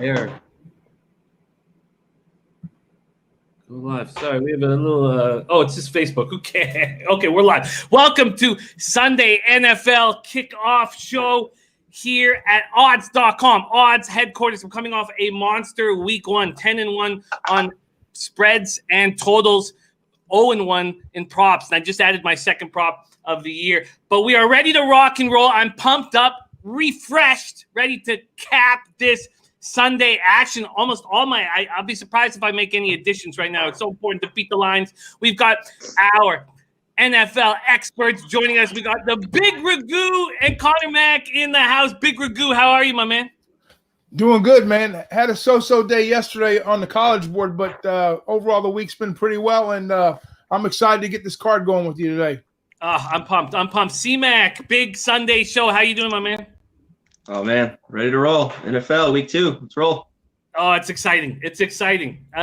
Eric. Go live. Sorry, we have a little. It's just Facebook. Okay, we're live. Welcome to Sunday NFL Kickoff Show here at odds.com. Odds headquarters. We're coming off a monster week 1, 10-1 on spreads and totals, 0-1 in props. And I just added my second prop of the year. But we are ready to rock and roll. I'm pumped up, refreshed, ready to cap this Sunday action. Almost all I'll be surprised if I make any additions right now. It's so important to beat the lines. We've got our NFL experts joining us. We got the Big Ragoo and Conor Mac in the house. Big Ragoo, how are you, my man? Doing good, man. Had a so-so day yesterday on the college board, but overall the week's been pretty well, and I'm excited to get this card going with you today. I'm pumped. C-Mac, big Sunday show. How you doing, my man? Oh, man, ready to roll. NFL week 2. Let's roll. Oh, it's exciting.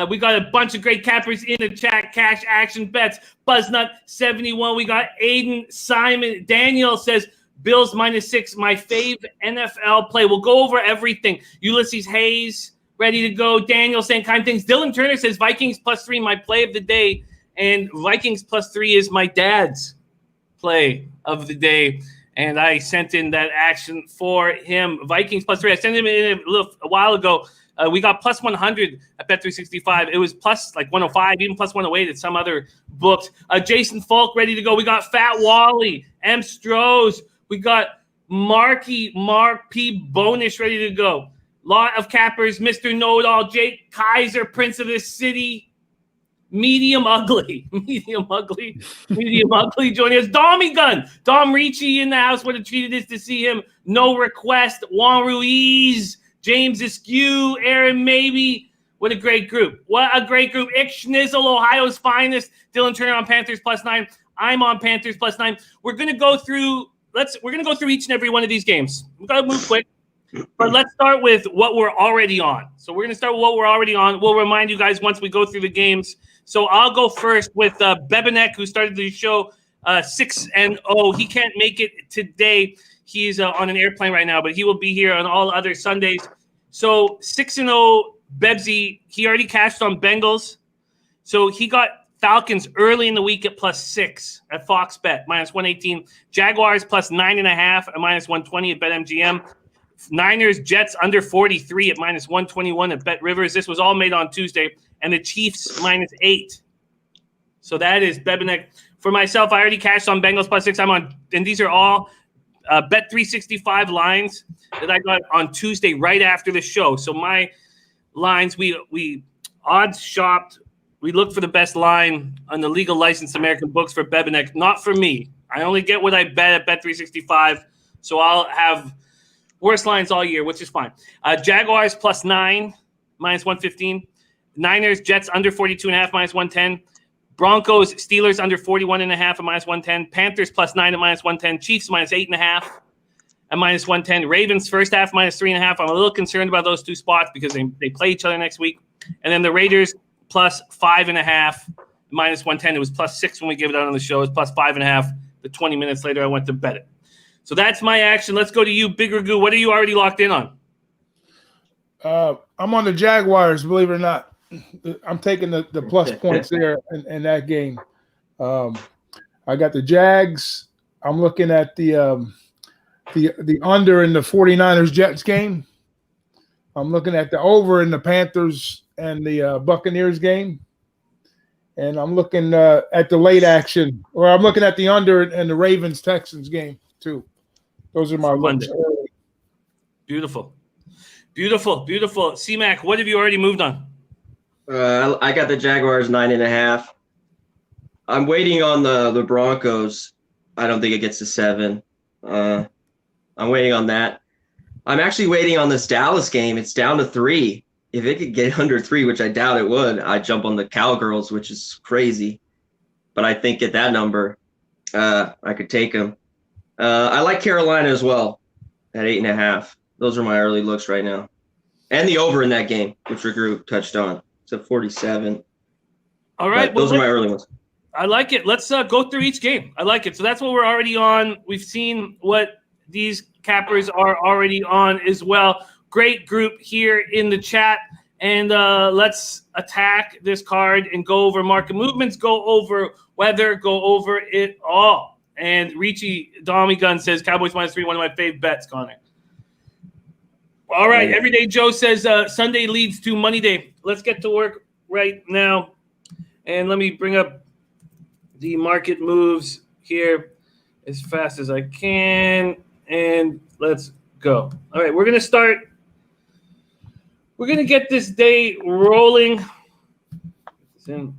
We got a bunch of great cappers in the chat. Cash action bets. Buzznut71. We got Aiden, Simon. Daniel says Bills -6. My fave NFL play. We'll go over everything. Ulysses Hayes, ready to go. Daniel saying kind things. Dylan Turner says Vikings +3, my play of the day. And Vikings +3 is my dad's play of the day. And I sent in that action for him. Vikings +3. I sent him in a while ago. We got +100 at Bet365. It was plus like 105, even +108 at some other books. Jason Falk ready to go. We got Fat Wally, M. Strohs. We got Mark P. Bonish ready to go. Lot of cappers. Mr. Know-It-All. Jake Kaiser, Prince of the City. Medium ugly joining us. Dommy Gun, Dom Ricci in the house. What a treat it is to see him. No request. Juan Ruiz, James Askew, Aaron Maybe. What a great group. Ick Schnizzle, Ohio's finest. Dylan Turner on Panthers +9. I'm on Panthers +9. We're gonna go through each and every one of these games. We've got to move quick. But let's start with what we're already on. So we're going to start with what we're already on. We'll remind you guys once we go through the games. So I'll go first with Bebenek, who started the show 6-0. He can't make it today. He's on an airplane right now, but he will be here on all other Sundays. So 6-0 Bebsy, he already cashed on Bengals. So he got Falcons early in the week at +6 at Fox Bet, -118. Jaguars +9.5 at -120 at BetMGM. Niners, Jets under 43 at -121 at Bet Rivers. This was all made on Tuesday. And the Chiefs -8. So that is Bebenek. For myself, I already cashed on Bengals +6. I'm on, and these are all Bet365 lines that I got on Tuesday right after the show. So my lines, we odds shopped. We looked for the best line on the legal licensed American books for Bebenek. Not for me. I only get what I bet at Bet365. So I'll have worst lines all year, which is fine. Jaguars +9, -115. Niners, Jets under 42.5, -110. Broncos, Steelers under 41.5 at -110. Panthers +9 at -110. Chiefs -8.5 at -110. Ravens first half -3.5. I'm a little concerned about those two spots because they play each other next week. And then the Raiders +5.5 -110. It was +6 when we gave it out on the show. It was +5.5. The 20 minutes later, I went to bet it. So that's my action. Let's go to you, Big Ragoo. What are you already locked in on? I'm on the Jaguars, believe it or not. I'm taking the plus points there in that game. I got the Jags. I'm looking at the under in the 49ers Jets game. I'm looking at the over in the Panthers and the Buccaneers game. And I'm looking at the late action, or I'm looking at the under in the Ravens Texans game too. Those are my looks. Beautiful. C-Mac, what have you already moved on? I got the Jaguars 9.5. I'm waiting on the Broncos. I don't think it gets to 7. I'm waiting on that. I'm actually waiting on this Dallas game. It's down to 3. If it could get under 3, which I doubt it would, I'd jump on the Cowgirls, which is crazy. But I think at that number, I could take them. I like Carolina as well at 8.5. Those are my early looks right now. And the over in that game, which Ragoo touched on. It's at 47. All right. But those are my early ones. I like it. Let's go through each game. I like it. So that's what we're already on. We've seen what these cappers are already on as well. great group here in the chat. And let's attack this card and go over market movements, go over weather, go over it all. And Ricci Dommy Gun says Cowboys -3, one of my fave bets, Connor. All right, Everyday Joe says Sunday leads to Money Day. Let's get to work right now. And let me bring up the market moves here as fast as I can. And let's go. All right, we're going to start. We're going to get this day rolling. Here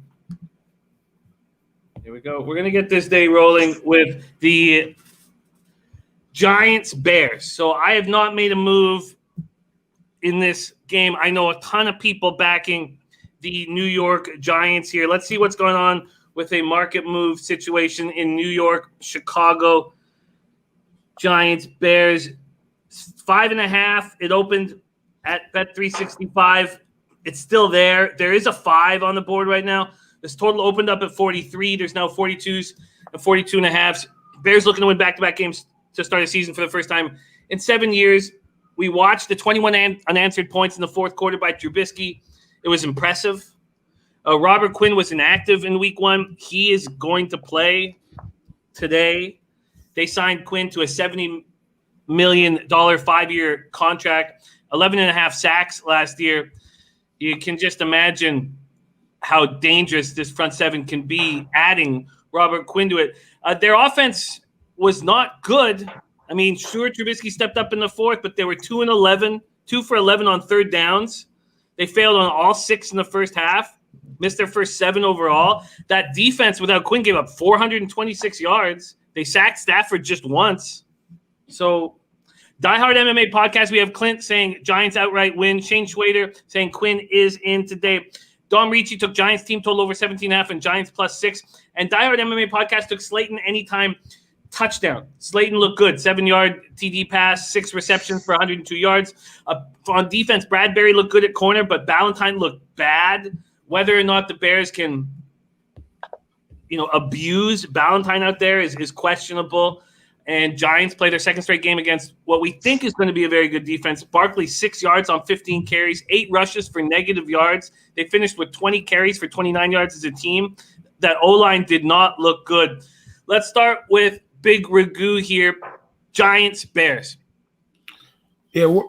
we go. We're going to get this day rolling with the Giants-Bears. So I have not made a move in this game. I know a ton of people backing the New York Giants here. Let's see what's going on with a market move situation in New York, Chicago. Giants, Bears, 5.5. It opened at Bet365. It's still there. There is a 5 on the board right now. This total opened up at 43. There's now 42s and 42.5s. Bears looking to win back-to-back games to start a season for the first time in 7 years. We watched the 21 unanswered points in the fourth quarter by Trubisky. It was impressive. Robert Quinn was inactive in week 1. He is going to play today. They signed Quinn to a $70 million 5-year contract, 11.5 sacks last year. You can just imagine how dangerous this front seven can be, adding Robert Quinn to it. Their offense was not good. I mean, sure, Trubisky stepped up in the fourth, but they were 2 for 11 on third downs. They failed on all 6 in the first half, missed their first 7 overall. That defense without Quinn gave up 426 yards. They sacked Stafford just once. So, Diehard MMA podcast, we have Clint saying Giants outright win. Shane Schwader saying Quinn is in today. Dom Ricci took Giants team total over 17.5 and Giants +6. And Diehard MMA podcast took Slayton anytime touchdown. Slayton looked good. 7-yard TD pass, 6 receptions for 102 yards. On defense, Bradbury looked good at corner, but Ballantyne looked bad. Whether or not the Bears can, abuse Ballantyne out there is questionable. And Giants play their second straight game against what we think is going to be a very good defense. Barkley, 6 yards on 15 carries, 8 rushes for negative yards. They finished with 20 carries for 29 yards as a team. That O-line did not look good. Let's start with Big Ragoo here. Giants, Bears. Yeah,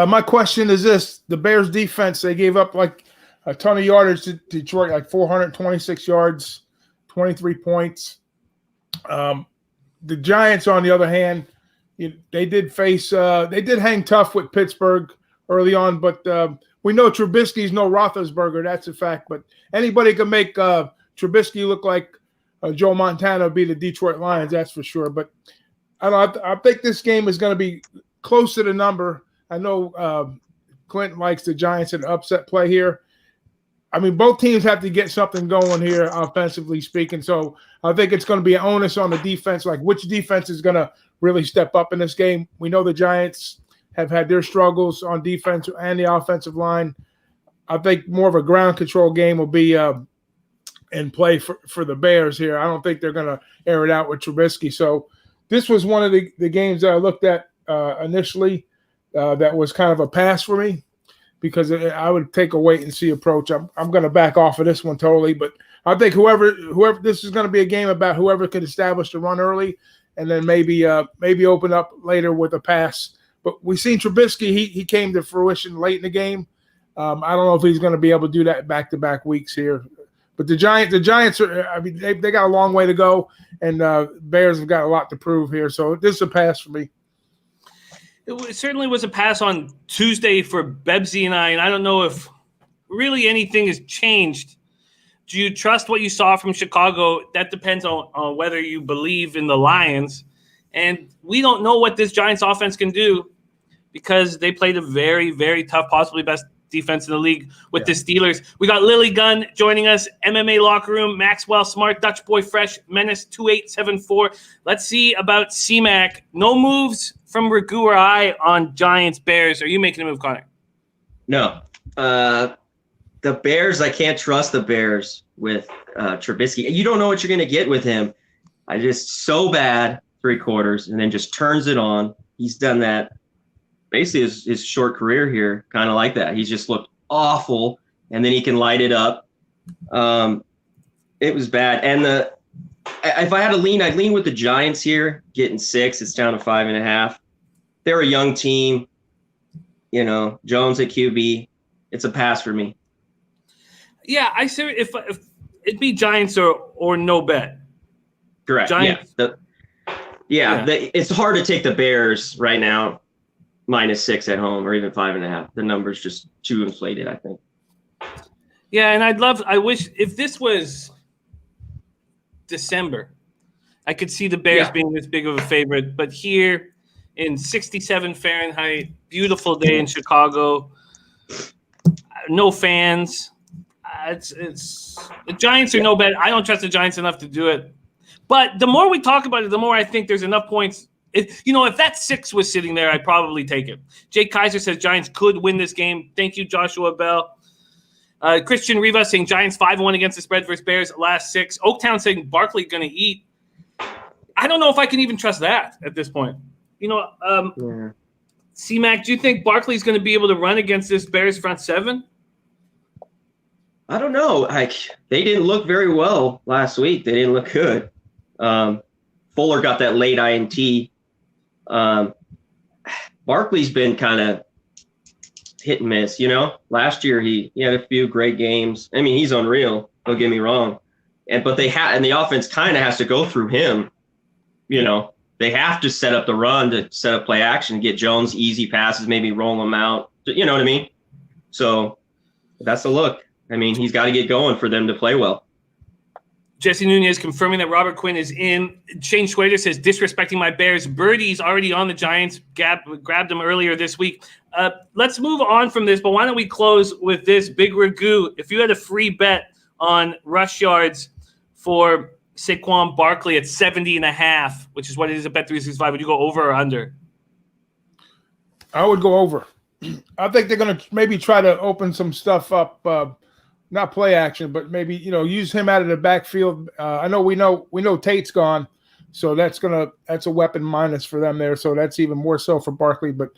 my question is this. The Bears defense, they gave up like a ton of yardage to Detroit, like 426 yards, 23 points. The Giants, on the other hand, they did hang tough with Pittsburgh early on, but we know Trubisky's no Roethlisberger. That's a fact. But anybody can make Trubisky look like Joe Montana beat the Detroit Lions. That's for sure. But I think this game is going to be close to the number. I know Clint likes the Giants in upset play here. I mean, both teams have to get something going here, offensively speaking. So I think it's going to be an onus on the defense, like which defense is going to really step up in this game. We know the Giants have had their struggles on defense and the offensive line. I think more of a ground control game will be in play for the Bears here. I don't think they're going to air it out with Trubisky. So this was one of the games that I looked at initially that was kind of a pass for me, because I would take a wait-and-see approach. I'm going to back off of this one totally, but I think whoever this is going to be a game about whoever can establish the run early and then maybe open up later with a pass. But we've seen Trubisky, he came to fruition late in the game. I don't know if he's going to be able to do that back-to-back weeks here. But the Giants are, I mean, they got a long way to go, and Bears have got a lot to prove here. So this is a pass for me. It certainly was a pass on Tuesday for Bebsy and I don't know if really anything has changed. Do you trust what you saw from Chicago? That depends on whether you believe in the Lions. And we don't know what this Giants offense can do because they played a very, very tough, possibly best defense in the league with the Steelers. We got Lily Gunn joining us, MMA Locker Room, Maxwell Smart, Dutch Boy Fresh, Menace 2874. Let's see about C-Mac. No moves from Ragoo or I on Giants Bears. Are you making a move, Connor? No. The Bears, I can't trust the Bears with Trubisky. You don't know what you're going to get with him. So bad 3 quarters and then just turns it on. He's done that basically his short career here, kind of like that. He's just looked awful, and then he can light it up. It was bad. And if I had to lean, I'd lean with the Giants here, getting 6. It's down to 5.5. They're a young team. Jones at QB. It's a pass for me. Yeah, I say if it'd be Giants or no bet. Correct. Giants. It's hard to take the Bears right now, -6 at home, or even 5.5. The number's just too inflated, I think. Yeah, and I wish if this was December, I could see the Bears being this big of a favorite. But here in 67 Fahrenheit, beautiful day in Chicago, no fans. It's the Giants are no bet. I don't trust the Giants enough to do it. But the more we talk about it, the more I think there's enough points. If that 6 was sitting there, I'd probably take it. Jake Kaiser says Giants could win this game. Thank you, Joshua Bell. Christian Rivas saying Giants 5-1 against the spread versus Bears last 6. Oaktown saying Barkley going to eat. I don't know if I can even trust that at this point. C-Mac, do you think Barkley's going to be able to run against this Bears front 7? I don't know. They didn't look very well last week. They didn't look good. Fuller got that late INT. Barkley's been kind of hit and miss, Last year he had a few great games. I mean, he's unreal, don't get me wrong. But the offense kind of has to go through him. They have to set up the run to set up play action, get Jones easy passes, maybe roll him out. You know what I mean? So that's the look. I mean, he's got to get going for them to play well. Jesse Nunez confirming that Robert Quinn is in. Shane Schwader says, disrespecting my Bears. Birdie's already on the Giants. Grabbed him earlier this week. Let's move on from this, but why don't we close with this big Ragoo? If you had a free bet on rush yards for Saquon Barkley at 70.5, which is what it is at Bet365, would you go over or under? I would go over. I think they're going to maybe try to open some stuff up. Not play action, but maybe use him out of the backfield. I know we know Tate's gone, so that's a weapon minus for them there. So that's even more so for Barkley. But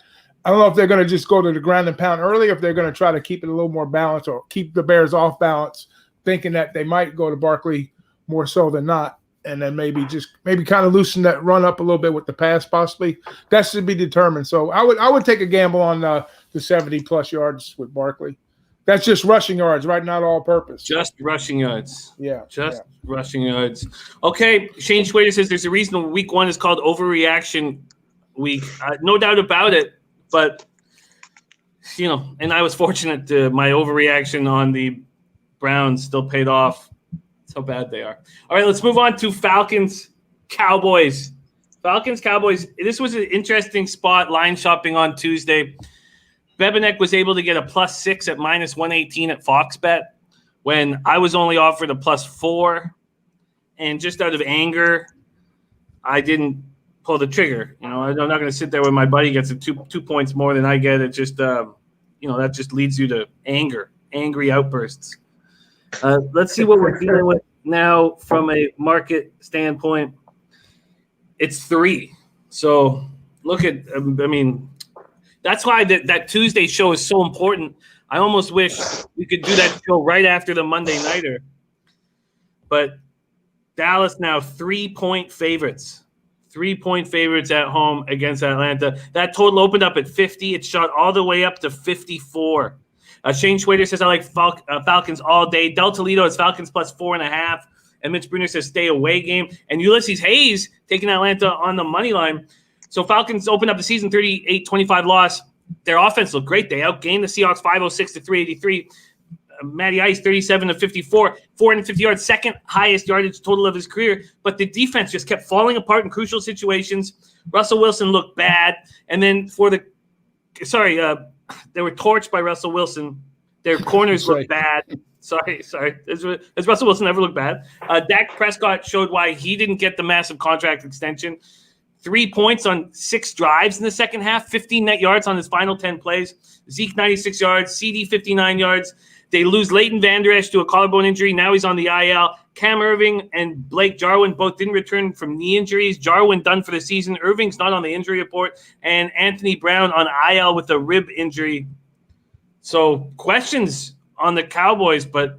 I don't know if they're going to just go to the ground and pound early, or if they're going to try to keep it a little more balanced or keep the Bears off balance, thinking that they might go to Barkley more so than not, and then maybe kind of loosen that run up a little bit with the pass possibly. That should be determined. So I would take a gamble on the 70+ yards with Barkley. That's just rushing yards, right? Not all purpose. Just rushing yards. Yeah. Rushing yards. Okay. Shane Schwader says there's a reason week 1 is called overreaction week. No doubt about it. But, and I was fortunate my overreaction on the Browns still paid off. That's how bad they are. All right, let's move on to Falcons, Cowboys. Falcons, Cowboys. This was an interesting spot, line shopping on Tuesday. Bebenek was able to get a +6 at -118 at Fox Bet when I was only offered a +4. And just out of anger, I didn't pull the trigger. I'm not going to sit there when my buddy gets 2 points more than I get. It just, that just leads you to angry outbursts. Let's see what we're dealing with now from a market standpoint. It's 3. So look at, that's why that Tuesday show is so important. I almost wish we could do that show right after the Monday nighter. But Dallas now 3-point favorites. 3-point favorites at home against Atlanta. That total opened up at 50. It shot all the way up to 54. Shane Schwader says, I like Falcons all day. Del Toledo is Falcons +4.5. And Mitch Bruner says, stay away game. And Ulysses Hayes taking Atlanta on the money line. So Falcons opened up the season 38-25 loss. Their offense looked great. They outgained the Seahawks 506 to 383. Matty Ice 37 to 54, 450 yards, second highest yardage total of his career. But the defense just kept falling apart in crucial situations. Russell Wilson looked bad. And then they were torched by Russell Wilson. Their corners looked bad. Sorry. Has Russell Wilson ever looked bad? Dak Prescott showed why he didn't get the massive contract extension. 3 points on 6 drives in the second half, 15 net yards on his final 10 plays. Zeke 96 yards, CD 59 yards. They lose Leighton Vander Esch to a collarbone injury. Now he's on the IL. Cam Irving and Blake Jarwin both didn't return from knee injuries. Jarwin done for the season. Irving's not on the injury report. And Anthony Brown on IL with a rib injury. So questions on the Cowboys, but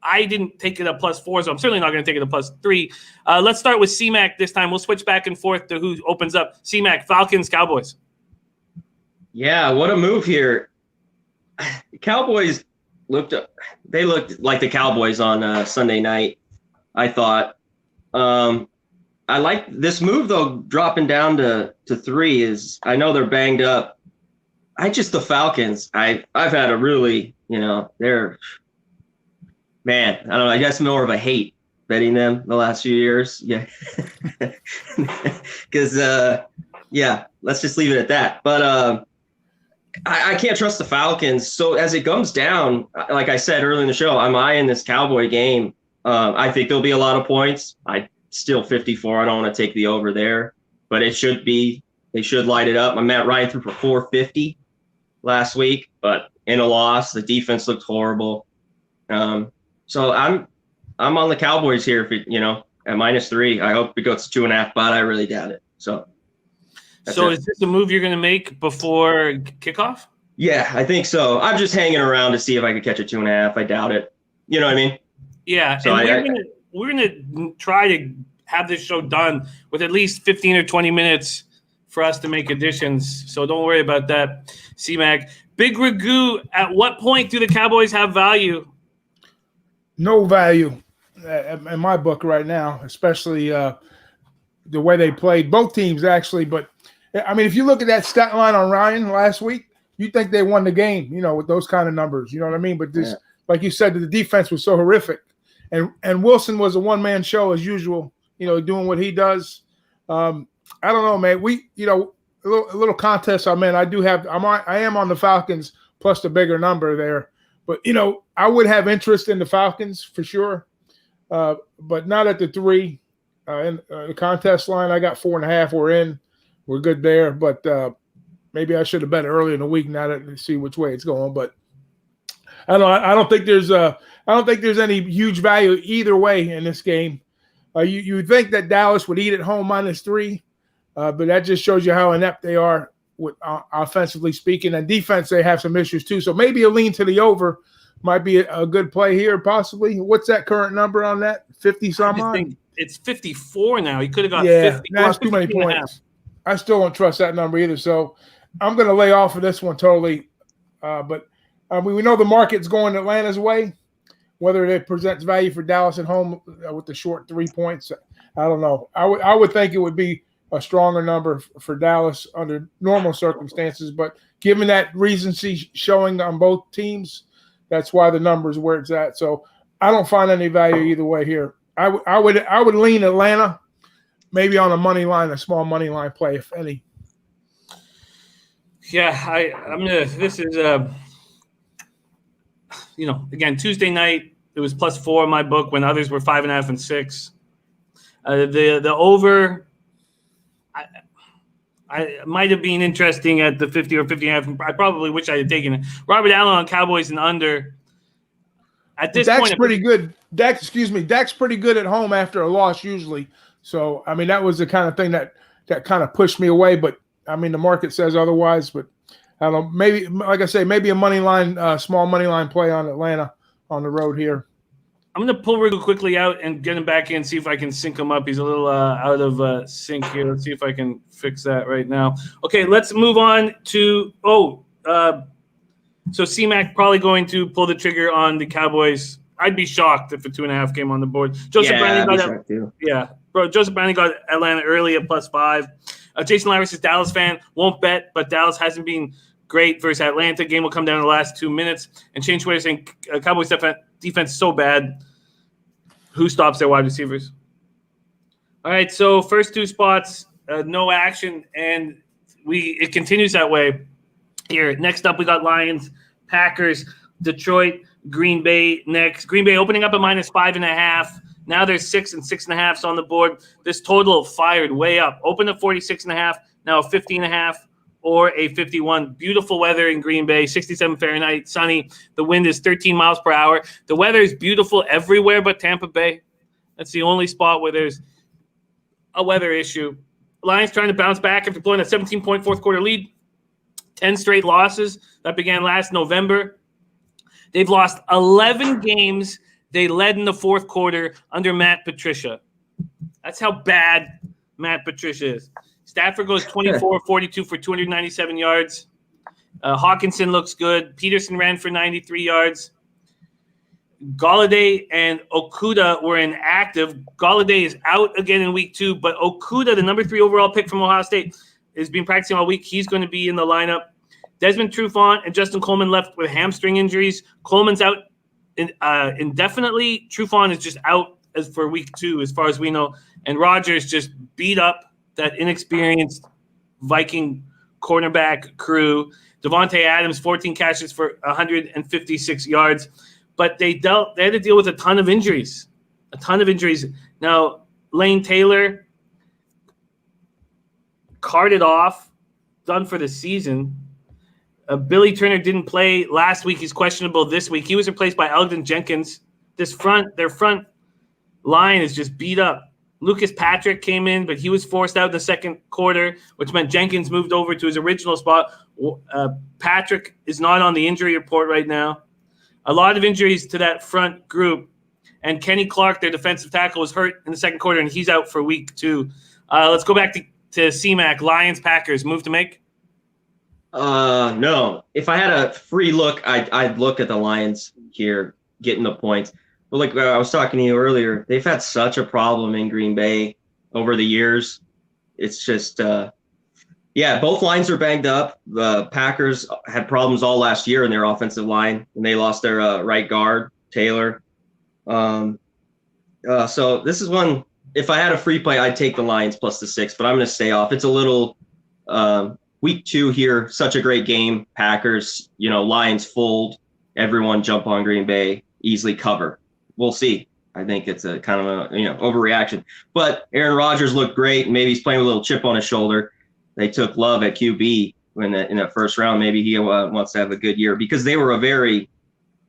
I didn't take it a +4, so I'm certainly not going to take it a +3. Let's start with C-Mac this time. We'll switch back and forth to who opens up. C-Mac, Falcons, Cowboys. Yeah, what a move here. The Cowboys looked like the Cowboys on Sunday night, I thought. I like this move, though, dropping down to 3 is – I know they're banged up. The Falcons, I've had a really, they're – man, I don't know. I guess more of a hate betting them the last few years. Yeah. Because, let's just leave it at that. But I can't trust the Falcons. So as it comes down, like I said earlier in the show, I'm eyeing this Cowboy game. I think there'll be a lot of points. I still 54. I don't want to take the over there. But it should be. They should light it up. Matt Ryan threw for 450 last week. But in a loss, the defense looked horrible. So I'm on the Cowboys here if it, at -3. I hope it goes to 2.5, but I really doubt it. So is this a move you're going to make before kickoff? Yeah, I think so. I'm just hanging around to see if I could catch a 2.5. I doubt it. You know what I mean? Yeah. So we're gonna try to have this show done with at least 15 or 20 minutes for us to make additions. So don't worry about that, C-Mac. Big Ragoo, at what point do the Cowboys have value? No value in my book right now, especially the way they played. Both teams, actually. But, I mean, if you look at that stat line on Ryan last week, you think they won the game, with those kind of numbers. You know what I mean? But this, like you said, the defense was so horrific. And Wilson was a one-man show as usual, doing what he does. I don't know, man. A little contest I'm in. I am on the Falcons plus the bigger number there. But, I would have interest in the Falcons for sure, but not at the 3. In the contest line, I got 4.5. We're in. We're good there. But maybe I should have bet earlier in the week now to see which way it's going. But I don't think there's any huge value either way in this game. You would think that Dallas would eat at home -3, but that just shows you how inept they are with offensively speaking, and defense they have some issues too. So maybe a lean to the over might be a good play here, possibly. What's that current number on that? 50 some odd? Think it's 54 now. He could have got 50. That's too many points. I still don't trust that number either. So I'm going to lay off of this one totally. But we know the market's going Atlanta's way. Whether it presents value for Dallas at home with the short 3 points, I don't know. I would think it would be a stronger number for Dallas under normal circumstances, but given that recency showing on both teams, that's why the number is where it's at. So I don't find any value either way here. I would lean Atlanta, maybe on a small money line play, if any. Yeah, this is again, Tuesday night it was +4 in my book when others were 5.5 and 6. The over. I might have been interesting at the 50 or 50.5. I probably wish I had taken it. Robert Allen on Cowboys and under. At this point, pretty good. Dak's pretty good at home after a loss usually. So I mean, that was the kind of thing that kind of pushed me away. But I mean, the market says otherwise. But I don't know. Maybe, like I say, maybe a money line, small money line play on Atlanta on the road here. I'm going to pull Ragoo quickly out and get him back in, see if I can sync him up. He's a little out of sync here. Let's see if I can fix that right now. Okay, let's move on to so C-Mac probably going to pull the trigger on the Cowboys. I'd be shocked if a 2.5 came on the board. Joseph Brandon got Atlanta early at +5. Jason Larris is Dallas fan. Won't bet, but Dallas hasn't been great versus Atlanta. Game will come down in the last 2 minutes. And Shane Schwader saying Cowboys defense so bad. Who stops their wide receivers? All right, so first 2 spots, no action, and it continues that way here. Next up, we got Lions, Packers, Detroit, Green Bay next. Green Bay opening up at -5.5. Now there's 6 and 6.5s on the board. This total fired way up. Opened at 46.5, now 50.5. or a 51. Beautiful weather in Green Bay, 67 Fahrenheit, sunny. The wind is 13 miles per hour. The weather is beautiful everywhere but Tampa Bay. That's the only spot where there's a weather issue. Lions trying to bounce back after blowing a 17-point fourth quarter lead. 10 straight losses. That began last November. They've lost 11 games they led in the fourth quarter under Matt Patricia. That's how bad Matt Patricia is. Stafford goes 24-42 for 297 yards. Hawkinson looks good. Peterson ran for 93 yards. Golladay and Okudah were inactive. Golladay is out again in week 2, but Okudah, the number 3 overall pick from Ohio State, has been practicing all week. He's going to be in the lineup. Desmond Trufant and Justin Coleman left with hamstring injuries. Coleman's out indefinitely. Trufant is just out as for week 2, as far as we know. And Rodgers just beat up that inexperienced Viking cornerback crew. Devontae Adams, 14 catches for 156 yards. But they had to deal with a ton of injuries. Now, Lane Taylor carted off, done for the season. Billy Turner didn't play last week. He's questionable this week. He was replaced by Elgin Jenkins. Their front line is just beat up. Lucas Patrick came in, but he was forced out in the second quarter, which meant Jenkins moved over to his original spot. Patrick is not on the injury report right now. A lot of injuries to that front group. And Kenny Clark, their defensive tackle, was hurt in the second quarter, and he's out for week 2. Let's go back to C-Mac. Lions, Packers, move to make? No. If I had a free look, I'd look at the Lions here getting the points. But like I was talking to you earlier, they've had such a problem in Green Bay over the years. It's just both lines are banged up. The Packers had problems all last year in their offensive line, and they lost their right guard, Taylor. So this is one, if I had a free play, I'd take the Lions plus the 6, but I'm going to stay off. It's a little week 2 here, such a great game. Packers, Lions fold, everyone jump on Green Bay, easily cover. We'll see. I think it's a kind of a overreaction. But Aaron Rodgers looked great. Maybe he's playing with a little chip on his shoulder. They took Love at QB in that first round. Maybe he wants to have a good year because they were a very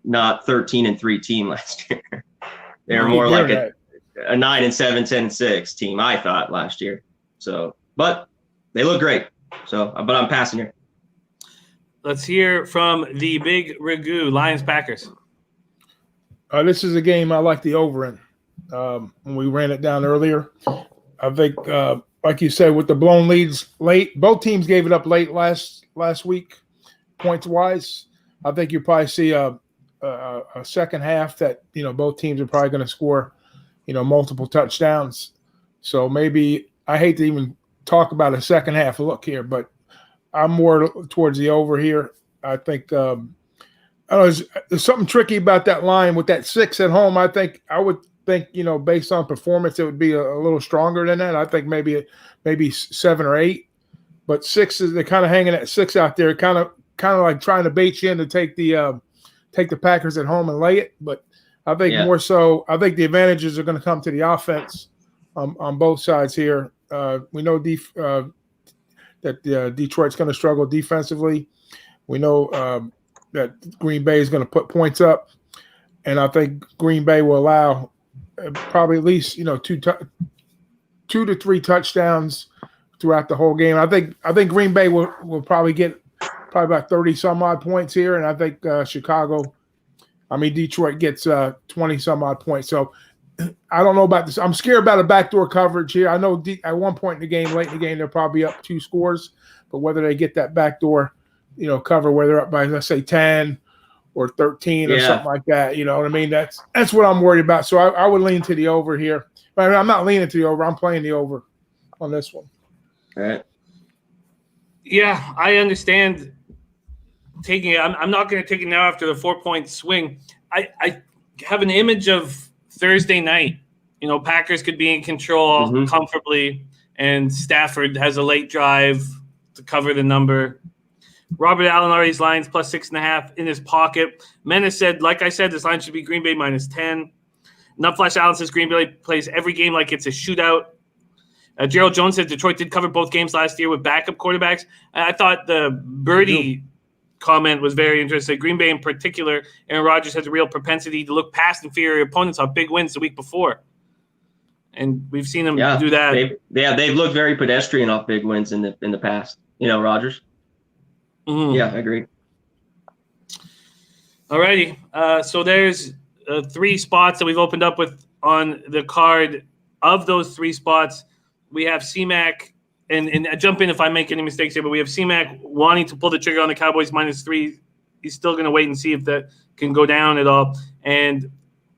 not 13-3 team last year. They were more like a 9-7, 10-6 team, I thought, last year. So, but they look great. So, but I'm passing here. Let's hear from the big Ragoo, Lions Packers. This is a game I like the over in. When we ran it down earlier, I think, like you said, with the blown leads late, both teams gave it up late last week, points wise. I think you probably see a second half that both teams are probably going to score, multiple touchdowns. So maybe I hate to even talk about a second half look here, but I'm more towards the over here. I think I don't know, there's something tricky about that line with that 6 at home. I would think based on performance, it would be a little stronger than that. I think maybe 7 or 8, but 6 is they're kind of hanging at 6 out there, kind of like trying to bait you in to take the Packers at home and lay it. But I think more so, I think the advantages are going to come to the offense on both sides here. We know that Detroit's going to struggle defensively. We know that Green Bay is going to put points up, and I think Green Bay will allow probably at least 2 to 3 touchdowns throughout the whole game. I think Green Bay will probably get about 30 some odd points here, and I think Detroit gets 20 some odd points. So I don't know about this. I'm scared about a backdoor coverage here. I know at one point in the game, late in the game, they're probably up 2 scores, but whether they get that backdoor cover where they're up by, let's say, 10 or 13 or something like that. You know what I mean? That's what I'm worried about. So I would lean to the over here. But I'm not leaning to the over. I'm playing the over on this one. All right. Yeah, I understand taking it. I'm not going to take it now after the 4-point swing. I have an image of Thursday night. Packers could be in control comfortably, and Stafford has a late drive to cover the number. Robert Allen already Lions plus 6.5 in his pocket. Menace said, like I said, this line should be Green Bay minus 10. Nutflash Allen says Green Bay plays every game like it's a shootout. Gerald Jones said Detroit did cover both games last year with backup quarterbacks. I thought the Birdie comment was very interesting. Green Bay in particular, Aaron Rodgers has a real propensity to look past inferior opponents on big wins the week before. And we've seen him do that. They've looked very pedestrian off big wins in the past. Rodgers. Mm-hmm. Yeah, I agree. All righty. So there's 3 spots that we've opened up with on the card. Of those 3 spots, we have C-Mac, and jump in if I make any mistakes here, but we have C-Mac wanting to pull the trigger on the Cowboys -3. He's still going to wait and see if that can go down at all. And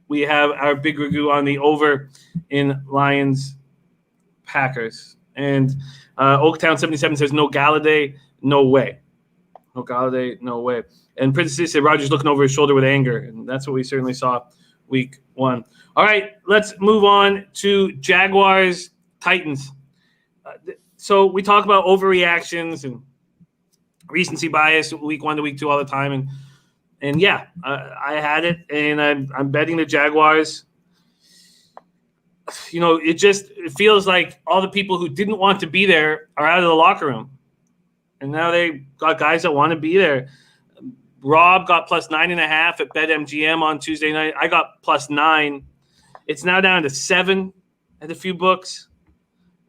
we have our big Ragoo on the over in Lions-Packers. And Oaktown77 says, no Galladay, no way. No Galladay, no way. And Princess said Rodgers looking over his shoulder with anger, and that's what we certainly saw week 1. All right, let's move on to Jaguars-Titans. So we talk about overreactions and recency bias week 1 to week 2 all the time, and yeah, I had it, and I'm betting the Jaguars. It feels like all the people who didn't want to be there are out of the locker room, and now they got guys that want to be there. Rob got +9.5 at BetMGM on Tuesday night. I got +9. It's now down to 7 at a few books.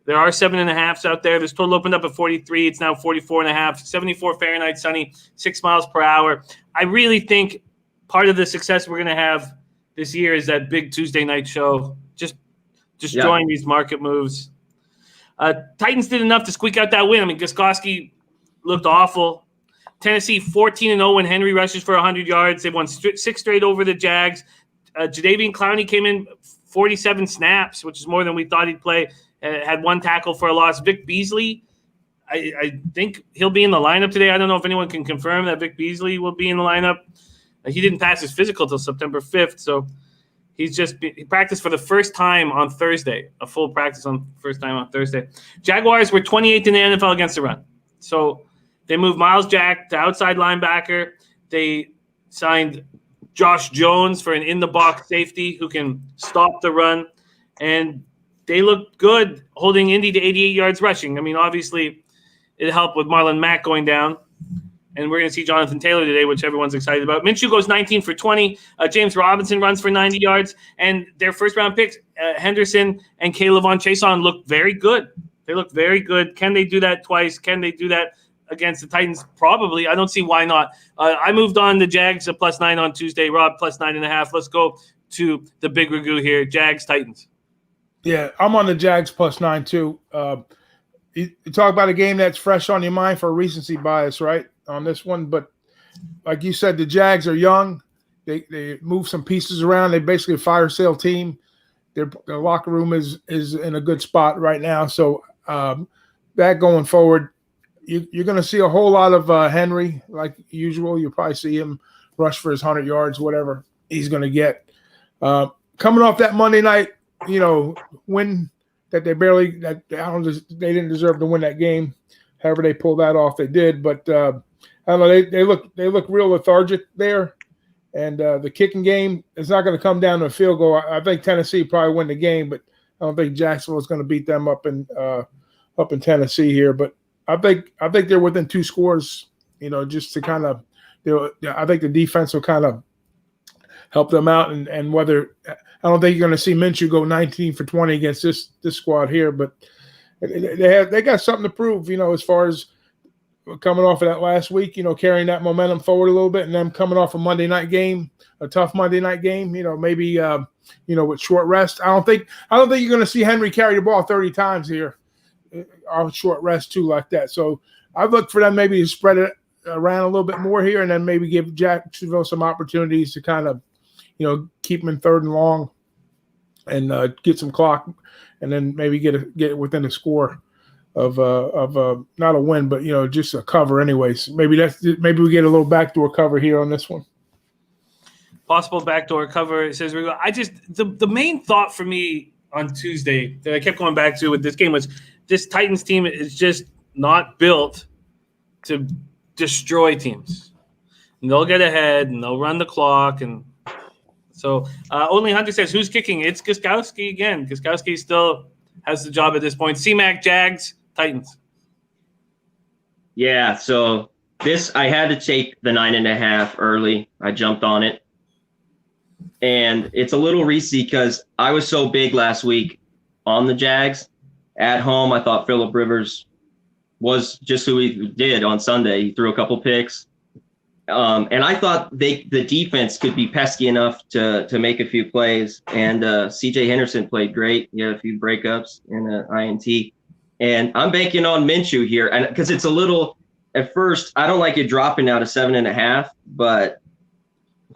There are 7.5s out there. This total opened up at 43. It's now 44.5. 74 Fahrenheit, sunny, 6 miles per hour. I really think part of the success we're going to have this year is that big Tuesday night show. Just destroying these market moves. Titans did enough to squeak out that win. I mean, Gostkowski looked awful. Tennessee 14-0 when Henry rushes for 100 yards. They've won 6 straight over the Jags. Jadeveon Clowney came in 47 snaps, which is more than we thought he'd play. Had 1 tackle for a loss. Vic Beasley, I think he'll be in the lineup today. I don't know if anyone can confirm that Vic Beasley will be in the lineup. He didn't pass his physical till September 5th, so he practiced for the first time on Thursday, a full practice on first time on Thursday. Jaguars were 28th in the NFL against the run. So they moved Miles Jack to outside linebacker. They signed Josh Jones for an in-the-box safety who can stop the run. And they looked good holding Indy to 88 yards rushing. I mean, obviously, it helped with Marlon Mack going down. And we're going to see Jonathan Taylor today, which everyone's excited about. Minshew goes 19 for 20. James Robinson runs for 90 yards. And their first-round picks, Henderson and Kayvon Chason, look very good. They look very good. Can they do that twice? Can they do that against the Titans? Probably. I don't see why not. I moved on the Jags to +9 on Tuesday. Rob, +9.5. Let's go to the big Ragoo here. Jags-Titans. Yeah, I'm on the Jags +9 too. You talk about a game that's fresh on your mind for recency bias, right, on this one. But like you said, the Jags are young. They move some pieces around. They basically a fire sale team. Their locker room is in a good spot right now. So that going forward, you're going to see a whole lot of Henry like usual. You'll probably see him rush for his 100 yards, whatever he's going to get. Coming off that Monday night, win that they didn't deserve to win that game. However they pulled that off, they did. But I don't know, they look real lethargic there. And the kicking game is not going to come down to a field goal. I think Tennessee probably win the game, but I don't think Jacksonville is going to beat them up in Tennessee here. But I think they're within 2 scores. Just to kind of, I think the defense will kind of help them out. And whether I don't think you're going to see Minshew go 19 for 20 against this squad here, but they got something to prove. As far as coming off of that last week, carrying that momentum forward a little bit, and then coming off a Monday night game, a tough Monday night game, maybe with short rest. I don't think you're going to see Henry carry the ball 30 times here on short rest too like that. So I look for them maybe to spread it around a little bit more here, and then maybe give Jacksonville some opportunities to kind of keep him in 3rd and long, and get some clock, and then maybe get within a score of not a win, but just a cover anyways. Maybe we get a little backdoor cover here on this one. Possible backdoor cover. It says the main thought for me on Tuesday that I kept going back to with this game was this Titans team is just not built to destroy teams. And they'll get ahead and they'll run the clock, and so Only Hunter says, who's kicking? It's Gostkowski again. Gostkowski's still has the job at this point. C-Mac, Jags, Titans. Yeah, so I had to take the 9.5 early. I jumped on it. And it's a little risky because I was so big last week on the Jags. At home, I thought Phillip Rivers was just who he did on Sunday. He threw a couple picks. And I thought the defense could be pesky enough to make a few plays. And C.J. Henderson played great. He had a few breakups and an INT. And I'm banking on Minshew here, and because it's a little. At first, I don't like it dropping now to 7.5, but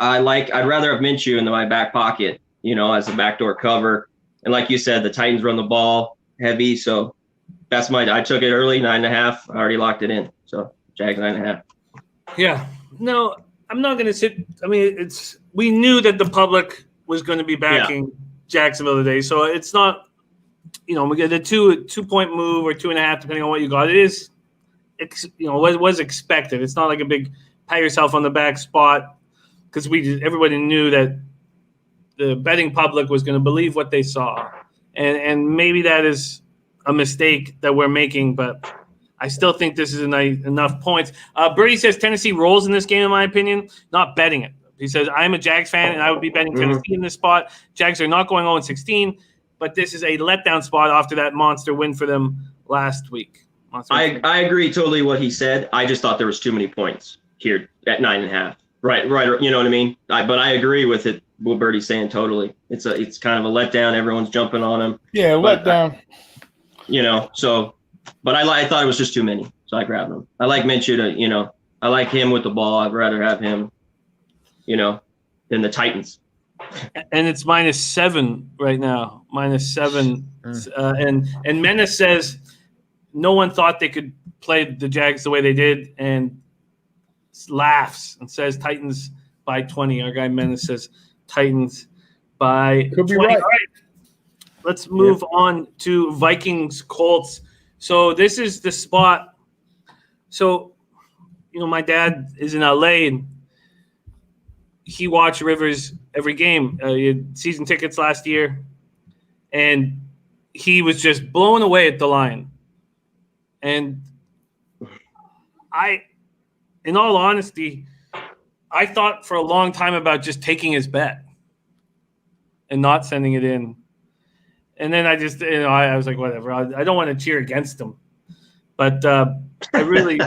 I'd rather have Minshew in my back pocket, as a backdoor cover. And like you said, the Titans run the ball heavy, so I took it early, 9.5. I already locked it in, so Jags 9.5. Yeah. No, I'm not going to sit. I mean, we knew that the public was going to be backing Jacksonville today, so it's not. We get a 2-point move or 2.5, depending on what you got. It is, was expected. It's not like a big pat yourself on the back spot because everybody knew that the betting public was going to believe what they saw, and maybe that is a mistake that we're making, but I still think this is enough points. Birdie says Tennessee rolls in this game, in my opinion, not betting it. He says, I'm a Jags fan, and I would be betting Tennessee in this spot. Jags are not going 0-16, but this is a letdown spot after that monster win for them last week. I agree totally what he said. I just thought there was too many points here at 9.5. Right. You know what I mean? But I agree with it. What Birdie's saying totally. It's kind of a letdown. Everyone's jumping on him. Yeah, letdown. But I thought it was just too many, so I grabbed him. I like Minshew I like him with the ball. I'd rather have him, than the Titans. And it's -7 right now, -7. And Menace says no one thought they could play the Jags the way they did, and laughs and says Titans by 20. Our guy Menace says Titans by Could 20. be right. All right. Let's move on to Vikings Colts. So this is the spot. So, my dad is in LA and he watched Rivers every game. He had season tickets last year, and he was just blown away at the line. And in all honesty, I thought for a long time about just taking his bet and not sending it in. And then I just, I was like, whatever. I don't want to cheer against him, but I really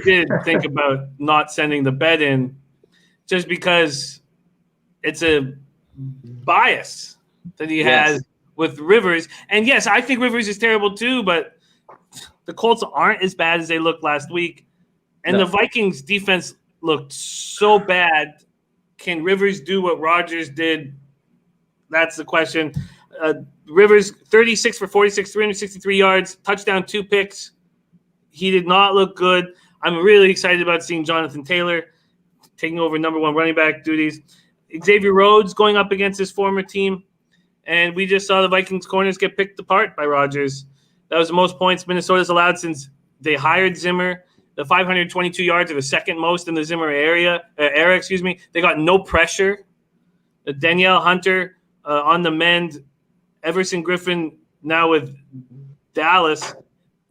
did think about not sending the bet in, just because it's a bias that he has with Rivers. And yes, I think Rivers is terrible too, but the Colts aren't as bad as they looked last week. And the Vikings defense looked so bad. Can Rivers do what Rodgers did? That's the question. Rivers, 36 for 46, 363 yards, touchdown, 2 picks. He did not look good. I'm really excited about seeing Jonathan Taylor taking over number 1 running back duties. Xavier Rhodes going up against his former team. And we just saw the Vikings corners get picked apart by Rodgers. That was the most points Minnesota's allowed since they hired Zimmer. The 522 yards are the second most in the Zimmer era. They got no pressure. Danielle Hunter on the mend. Everson Griffin now with Dallas.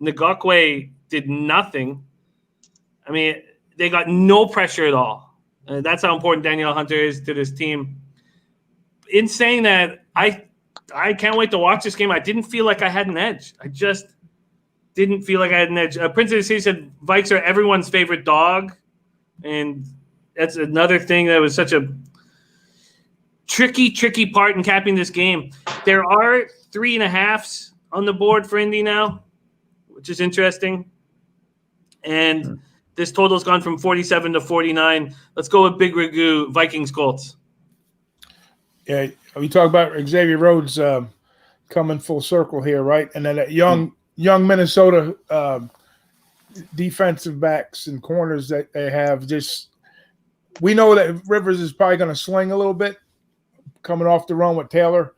Ngakwe did nothing. I mean, they got no pressure at all. That's how important Danielle Hunter is to this team. In saying that, I can't wait to watch this game. I didn't feel like I had an edge. I just didn't feel like I had an edge. Prince of the City said Vikes are everyone's favorite dog. And that's another thing that was such a tricky part in capping this game. There are 3.5s on the board for Indy now, which is interesting. And this total's gone from 47 to 49. Let's go with Big Ragoo, Vikings Colts. Yeah, we talk about Xavier Rhodes coming full circle here, right? And then that young Minnesota defensive backs and corners that they have. We know that Rivers is probably going to sling a little bit coming off the run with Taylor.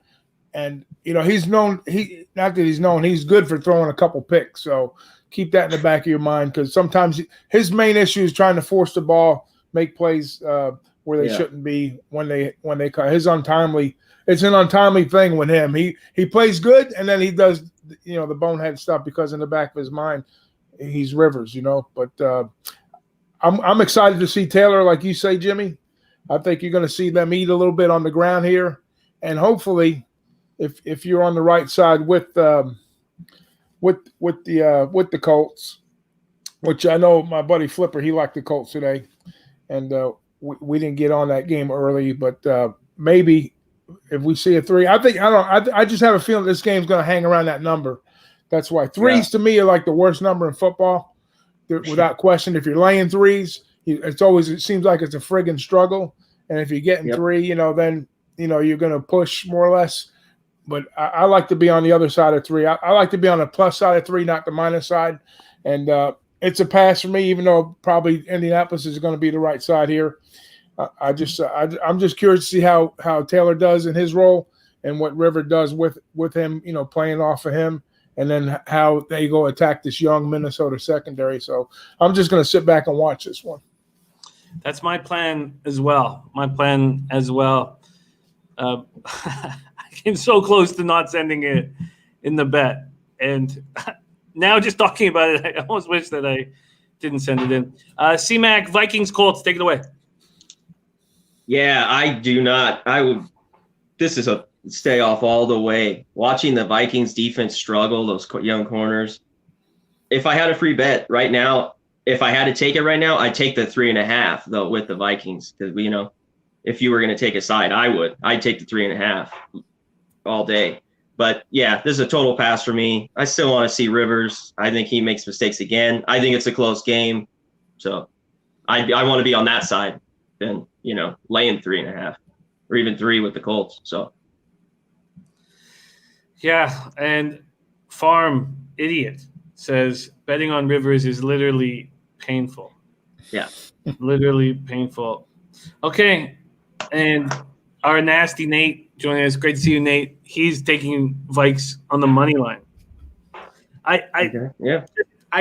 And, he's good for throwing a couple picks. So keep that in the back of your mind, because sometimes his main issue is trying to force the ball, make plays where they Yeah. shouldn't be when they cut. It's an untimely thing with him. He plays good, and then he does the bonehead stuff because in the back of his mind he's Rivers, But I'm excited to see Taylor, like you say, Jimmy. I think you're going to see them eat a little bit on the ground here, and hopefully, if you're on the right side with the Colts, which I know my buddy Flipper, he liked the Colts today, and we didn't get on that game early, but maybe if we see a 3, I just have a feeling this game's going to hang around that number. That's why 3s to me are like the worst number in football, without question. If you're laying 3s, it seems like it's a friggin' struggle, and if you're getting 3, then you're going to push more or less. But I like to be on the other side of 3. I like to be on the plus side of 3, not the minus side. And it's a pass for me, even though probably Indianapolis is going to be the right side here. I'm just curious to see how Taylor does in his role and what River does with him, playing off of him, and then how they go attack this young Minnesota secondary. So I'm just going to sit back and watch this one. That's my plan as well. I came so close to not sending it in the bet. And now just talking about it, I almost wish that I didn't send it in. C-Mac, Vikings, Colts, take it away. Yeah, I do not. This is a stay off all the way. Watching the Vikings defense struggle, those young corners. If I had a free bet right now, if I had to take it right now, I'd take the 3.5 though with the Vikings, because if you were going to take a side, I'd take the 3.5 all day. But yeah, this is a total pass for me. I still want to see Rivers. I think he makes mistakes again. I think it's a close game, so I want to be on that side than laying 3.5 or even 3 with the Colts. So yeah, and Farm Idiot says betting on Rivers is literally painful. Yeah, literally painful. Okay, and our nasty Nate joining us. Great to see you, Nate. He's taking Vikes on the money line. I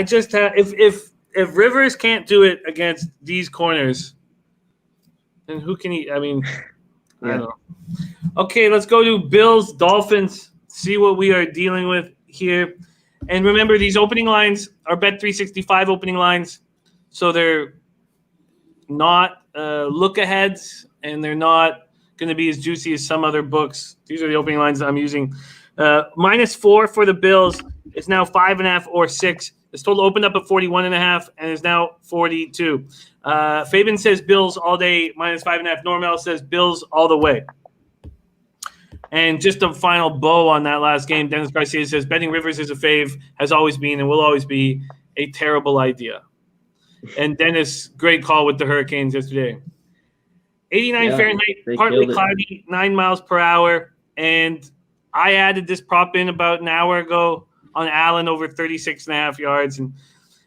just have if Rivers can't do it against these corners, then who can he? I mean, I don't know. Okay, let's go to Bills, Dolphins. See what we are dealing with here. And remember, these opening lines are Bet365 opening lines, so they're not look-aheads, and they're not going to be as juicy as some other books. These are the opening lines that I'm using. -4 for the Bills. It's now 5.5 or 6. This total opened up at 41.5 and is now 42. Fabian says Bills all day, -5.5. Normal says Bills all the way. And just a final bow on that last game, Dennis Garcia says betting Rivers is a fave, has always been and will always be a terrible idea. And Dennis, great call with the Hurricanes yesterday. 89 Fahrenheit, partly cloudy, 9 miles per hour. And I added this prop in about an hour ago on Allen over 36.5 yards. And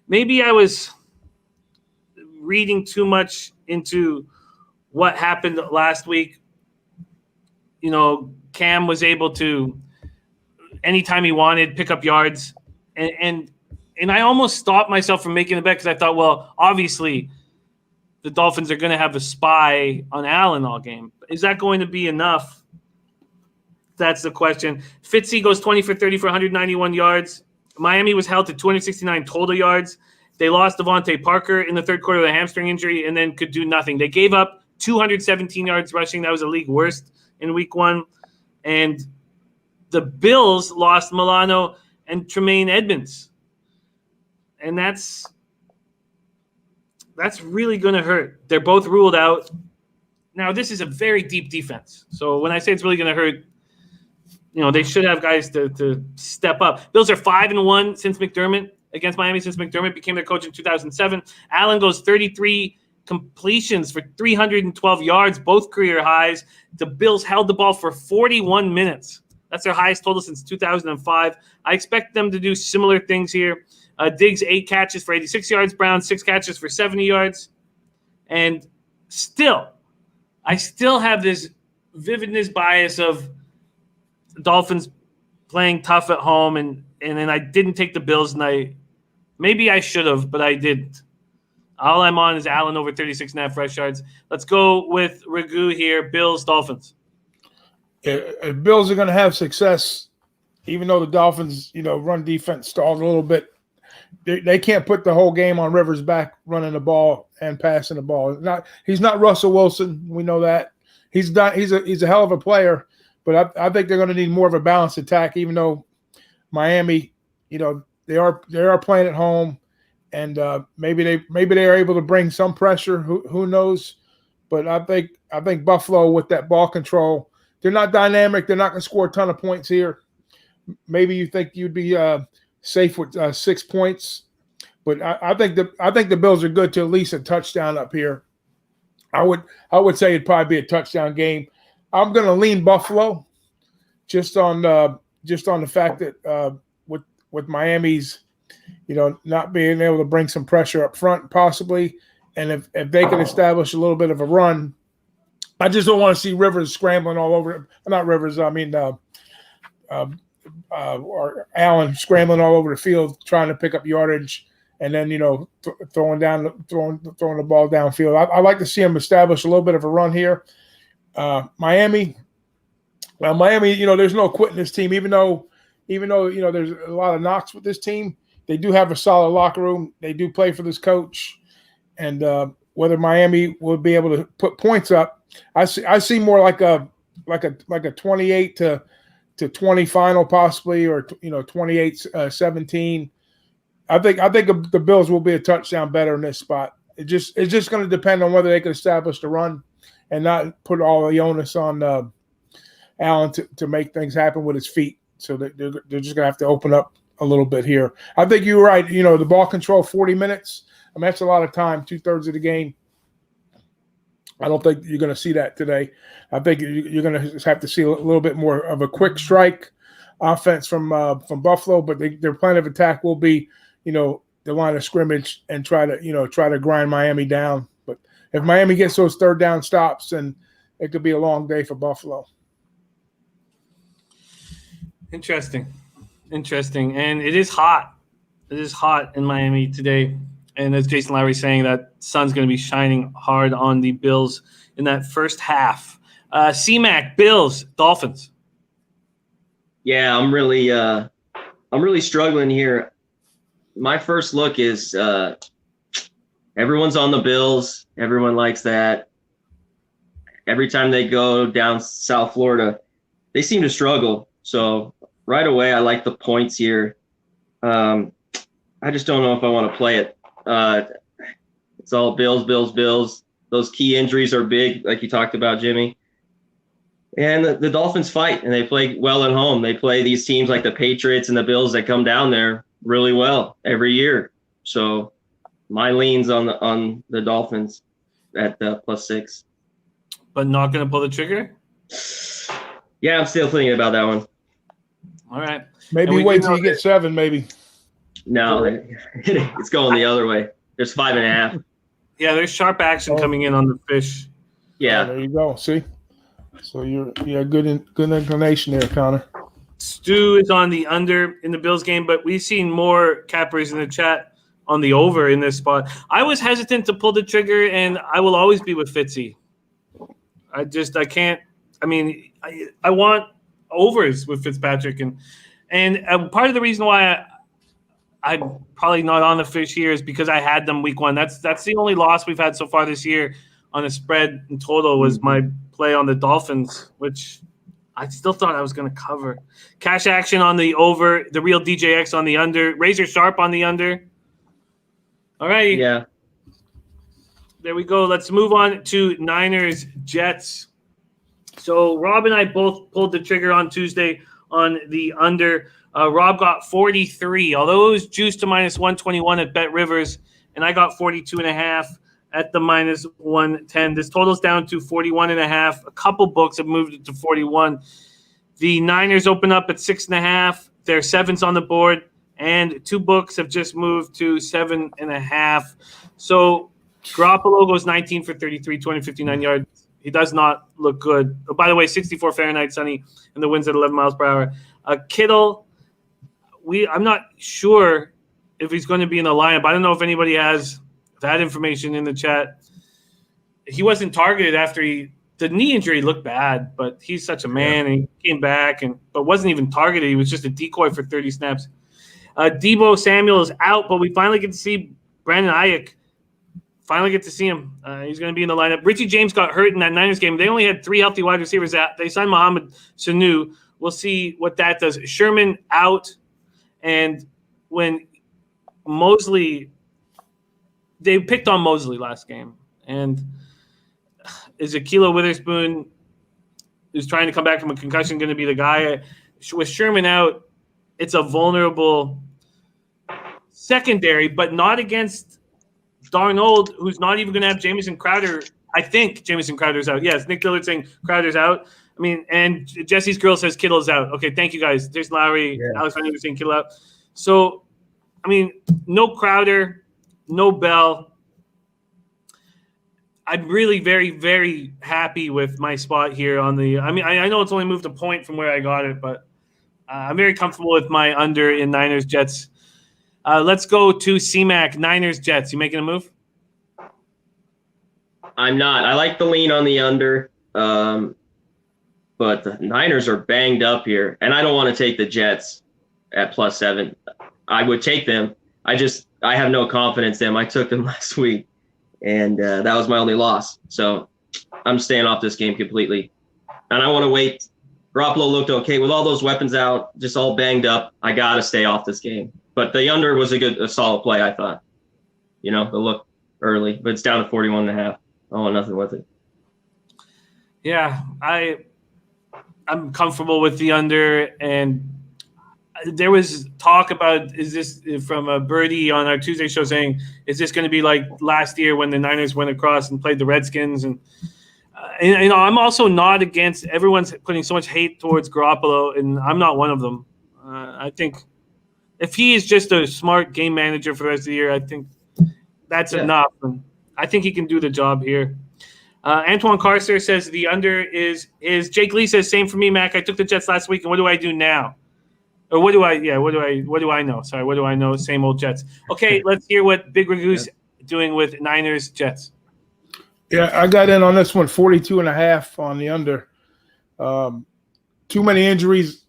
maybe I was reading too much into what happened last week. Cam was able to, anytime he wanted, pick up yards. And I almost stopped myself from making the bet because I thought, well, obviously the Dolphins are going to have a spy on Allen all game. Is that going to be enough? That's the question. Fitzy goes 20 for 30 for 191 yards. Miami was held to 269 total yards. They lost Devontae Parker in the third quarter with a hamstring injury and then could do nothing. They gave up 217 yards rushing. That was a league worst in week 1. And the Bills lost Milano and Tremaine Edmonds. And that's really going to hurt. They're both ruled out. Now, this is a very deep defense. So when I say it's really going to hurt, they should have guys to step up. Bills are 5-1 since McDermott, against Miami since McDermott became their coach in 2007. Allen goes 33 completions for 312 yards, both career highs. The Bills held the ball for 41 minutes. That's their highest total since 2005. I expect them to do similar things here. Diggs, 8 catches for 86 yards. Brown, 6 catches for 70 yards. And I still have this vividness bias of the Dolphins playing tough at home, and then I didn't take the Bills, and maybe I should have, but I didn't. All I'm on is Allen over 36.5 rush yards. Let's go with Ragoo here. Bills, Dolphins. If Bills are going to have success, even though the Dolphins, run defense stalled a little bit, they can't put the whole game on Rivers' back running the ball and passing the ball. He's not Russell Wilson. We know that. He's a hell of a player, but I think they're going to need more of a balanced attack. Even though Miami, they are playing at home, and maybe they are able to bring some pressure. Who knows? But I think Buffalo with that ball control, they're not dynamic. They're not going to score a ton of points here. Maybe you think you'd be safe with 6 points, but I think the Bills are good to at least a touchdown up here. I would say it'd probably be a touchdown game. I'm going to lean Buffalo, just on the fact that with Miami's, not being able to bring some pressure up front possibly, and if they can establish a little bit of a run, I just don't want to see Rivers scrambling all over. Not Rivers, I mean. Or Allen scrambling all over the field trying to pick up yardage, and then throwing the ball downfield. I like to see him establish a little bit of a run here. Miami, there's no quitting this team. Even though there's a lot of knocks with this team, they do have a solid locker room. They do play for this coach, and whether Miami will be able to put points up, I see more like a 28 to 20 final possibly, or 28-17. I think the Bills will be a touchdown better in this spot. It's just going to depend on whether they can establish the run and not put all the onus on Allen to make things happen with his feet. So they're just going to have to open up a little bit here. I think you're right. The ball control 40 minutes. I mean, that's a lot of time, 2/3 of the game. I don't think you're going to see that today. I think you're going to have to see a little bit more of a quick strike offense from Buffalo, but their plan of attack will be, the line of scrimmage and try to grind Miami down. But if Miami gets those third down stops, then it could be a long day for Buffalo. Interesting. And it is hot. It is hot in Miami today. And as Jason Lowry's saying, that sun's going to be shining hard on the Bills in that first half. C-Mac, Bills, Dolphins. Yeah, I'm really struggling here. My first look is everyone's on the Bills. Everyone likes that. Every time they go down South Florida, they seem to struggle. So right away, I like the points here. I just don't know if I want to play it. It's all Bills. Those key injuries are big, like you talked about, Jimmy. And the Dolphins fight, and they play well at home. They play these teams like the Patriots and the Bills that come down there really well every year. So my lean's on the Dolphins at +6. But not going to pull the trigger? Yeah, I'm still thinking about that one. All right. Maybe wait till you get 7, maybe. No, it's going the other way. There's 5.5. Yeah, there's sharp action coming in on the fish. Yeah. There you go. See? So you're good inclination there, Connor. Stu is on the under in the Bills game, but we've seen more cappers in the chat on the over in this spot. I was hesitant to pull the trigger, and I will always be with Fitzy. I can't. I mean, I want overs with Fitzpatrick, and part of the reason why I'm probably not on the fish here is because I had them week 1. That's the only loss we've had so far this year on a spread in total was my play on the Dolphins, which I still thought I was going to cover. Cash action on the over, the real DJX on the under, razor sharp on the under. All right. Yeah. There we go. Let's move on to Niners Jets. So Rob and I both pulled the trigger on Tuesday on the under. Rob got 43, although it was juiced to -121 at Bet Rivers, and I got 42.5 at the -110. This total's down to 41.5. A couple books have moved it to 41. The Niners open up at 6.5. Their 7's on the board, and 2 books have just moved to 7.5. So Garoppolo goes 19 for 33, 259 yards. He does not look good. Oh, by the way, 64 Fahrenheit, sunny, and the wind's at 11 miles per hour. Kittle, I'm not sure if he's going to be in the lineup. I don't know if anybody has that information in the chat. He wasn't targeted after the knee injury looked bad, but he's such a man, and he came back but wasn't even targeted. He was just a decoy for 30 snaps. Deebo Samuel is out, but we finally get to see Brandon Ayuk. Finally get to see him. He's going to be in the lineup. Richie James got hurt in that Niners game. They only had 3 healthy wide receivers out. They signed Mohamed Sanu. We'll see what that does. Sherman out, and when Mosley – they picked on Mosley last game, and is Akilo Witherspoon, who's trying to come back from a concussion, going to be the guy? With Sherman out, it's a vulnerable secondary, but not against Darnold, who's not even going to have Jamison Crowder. I think Jamison Crowder's out. Yes, Nick Dillard saying Crowder's out. I mean, and Jesse's girl says Kittle's out. Okay, thank you guys. There's Lowry. Yeah. Alex Rennie was saying Kittle out. So, I mean, no Crowder, no Bell. I'm really very, very happy with my spot here on the – I mean, I know it's only moved a point from where I got it, but I'm very comfortable with my under in Niners-Jets. Let's go to C-Mac, Niners-Jets. You making a move? I'm not. I like the lean on the under, but the Niners are banged up here, and I don't want to take the Jets at +7. I would take them. I have no confidence in them. I took them last week, and that was my only loss. So I'm staying off this game completely. And I want to wait. Garoppolo looked okay. With all those weapons out, just all banged up, I got to stay off this game. But the under was a solid play, I thought. The look early, but it's down to 41.5. I want nothing with it. Yeah, I'm comfortable with the under, and there was talk about, is this from a birdie on our Tuesday show saying, is this going to be like last year when the Niners went across and played the Redskins? And I'm also not against, everyone's putting so much hate towards Garoppolo, and I'm not one of them. I think if he is just a smart game manager for the rest of the year, I think that's enough. And I think he can do the job here. Antoine Carcer says the under is Jake Lee says, same for me, Mac. I took the Jets last week, and what do I do now? Or what do I know? Sorry, what do I know? Same old Jets. Okay, let's hear what Big Ragoo's doing with Niners Jets. Yeah, I got in on this one, 42.5 on the under. Too many injuries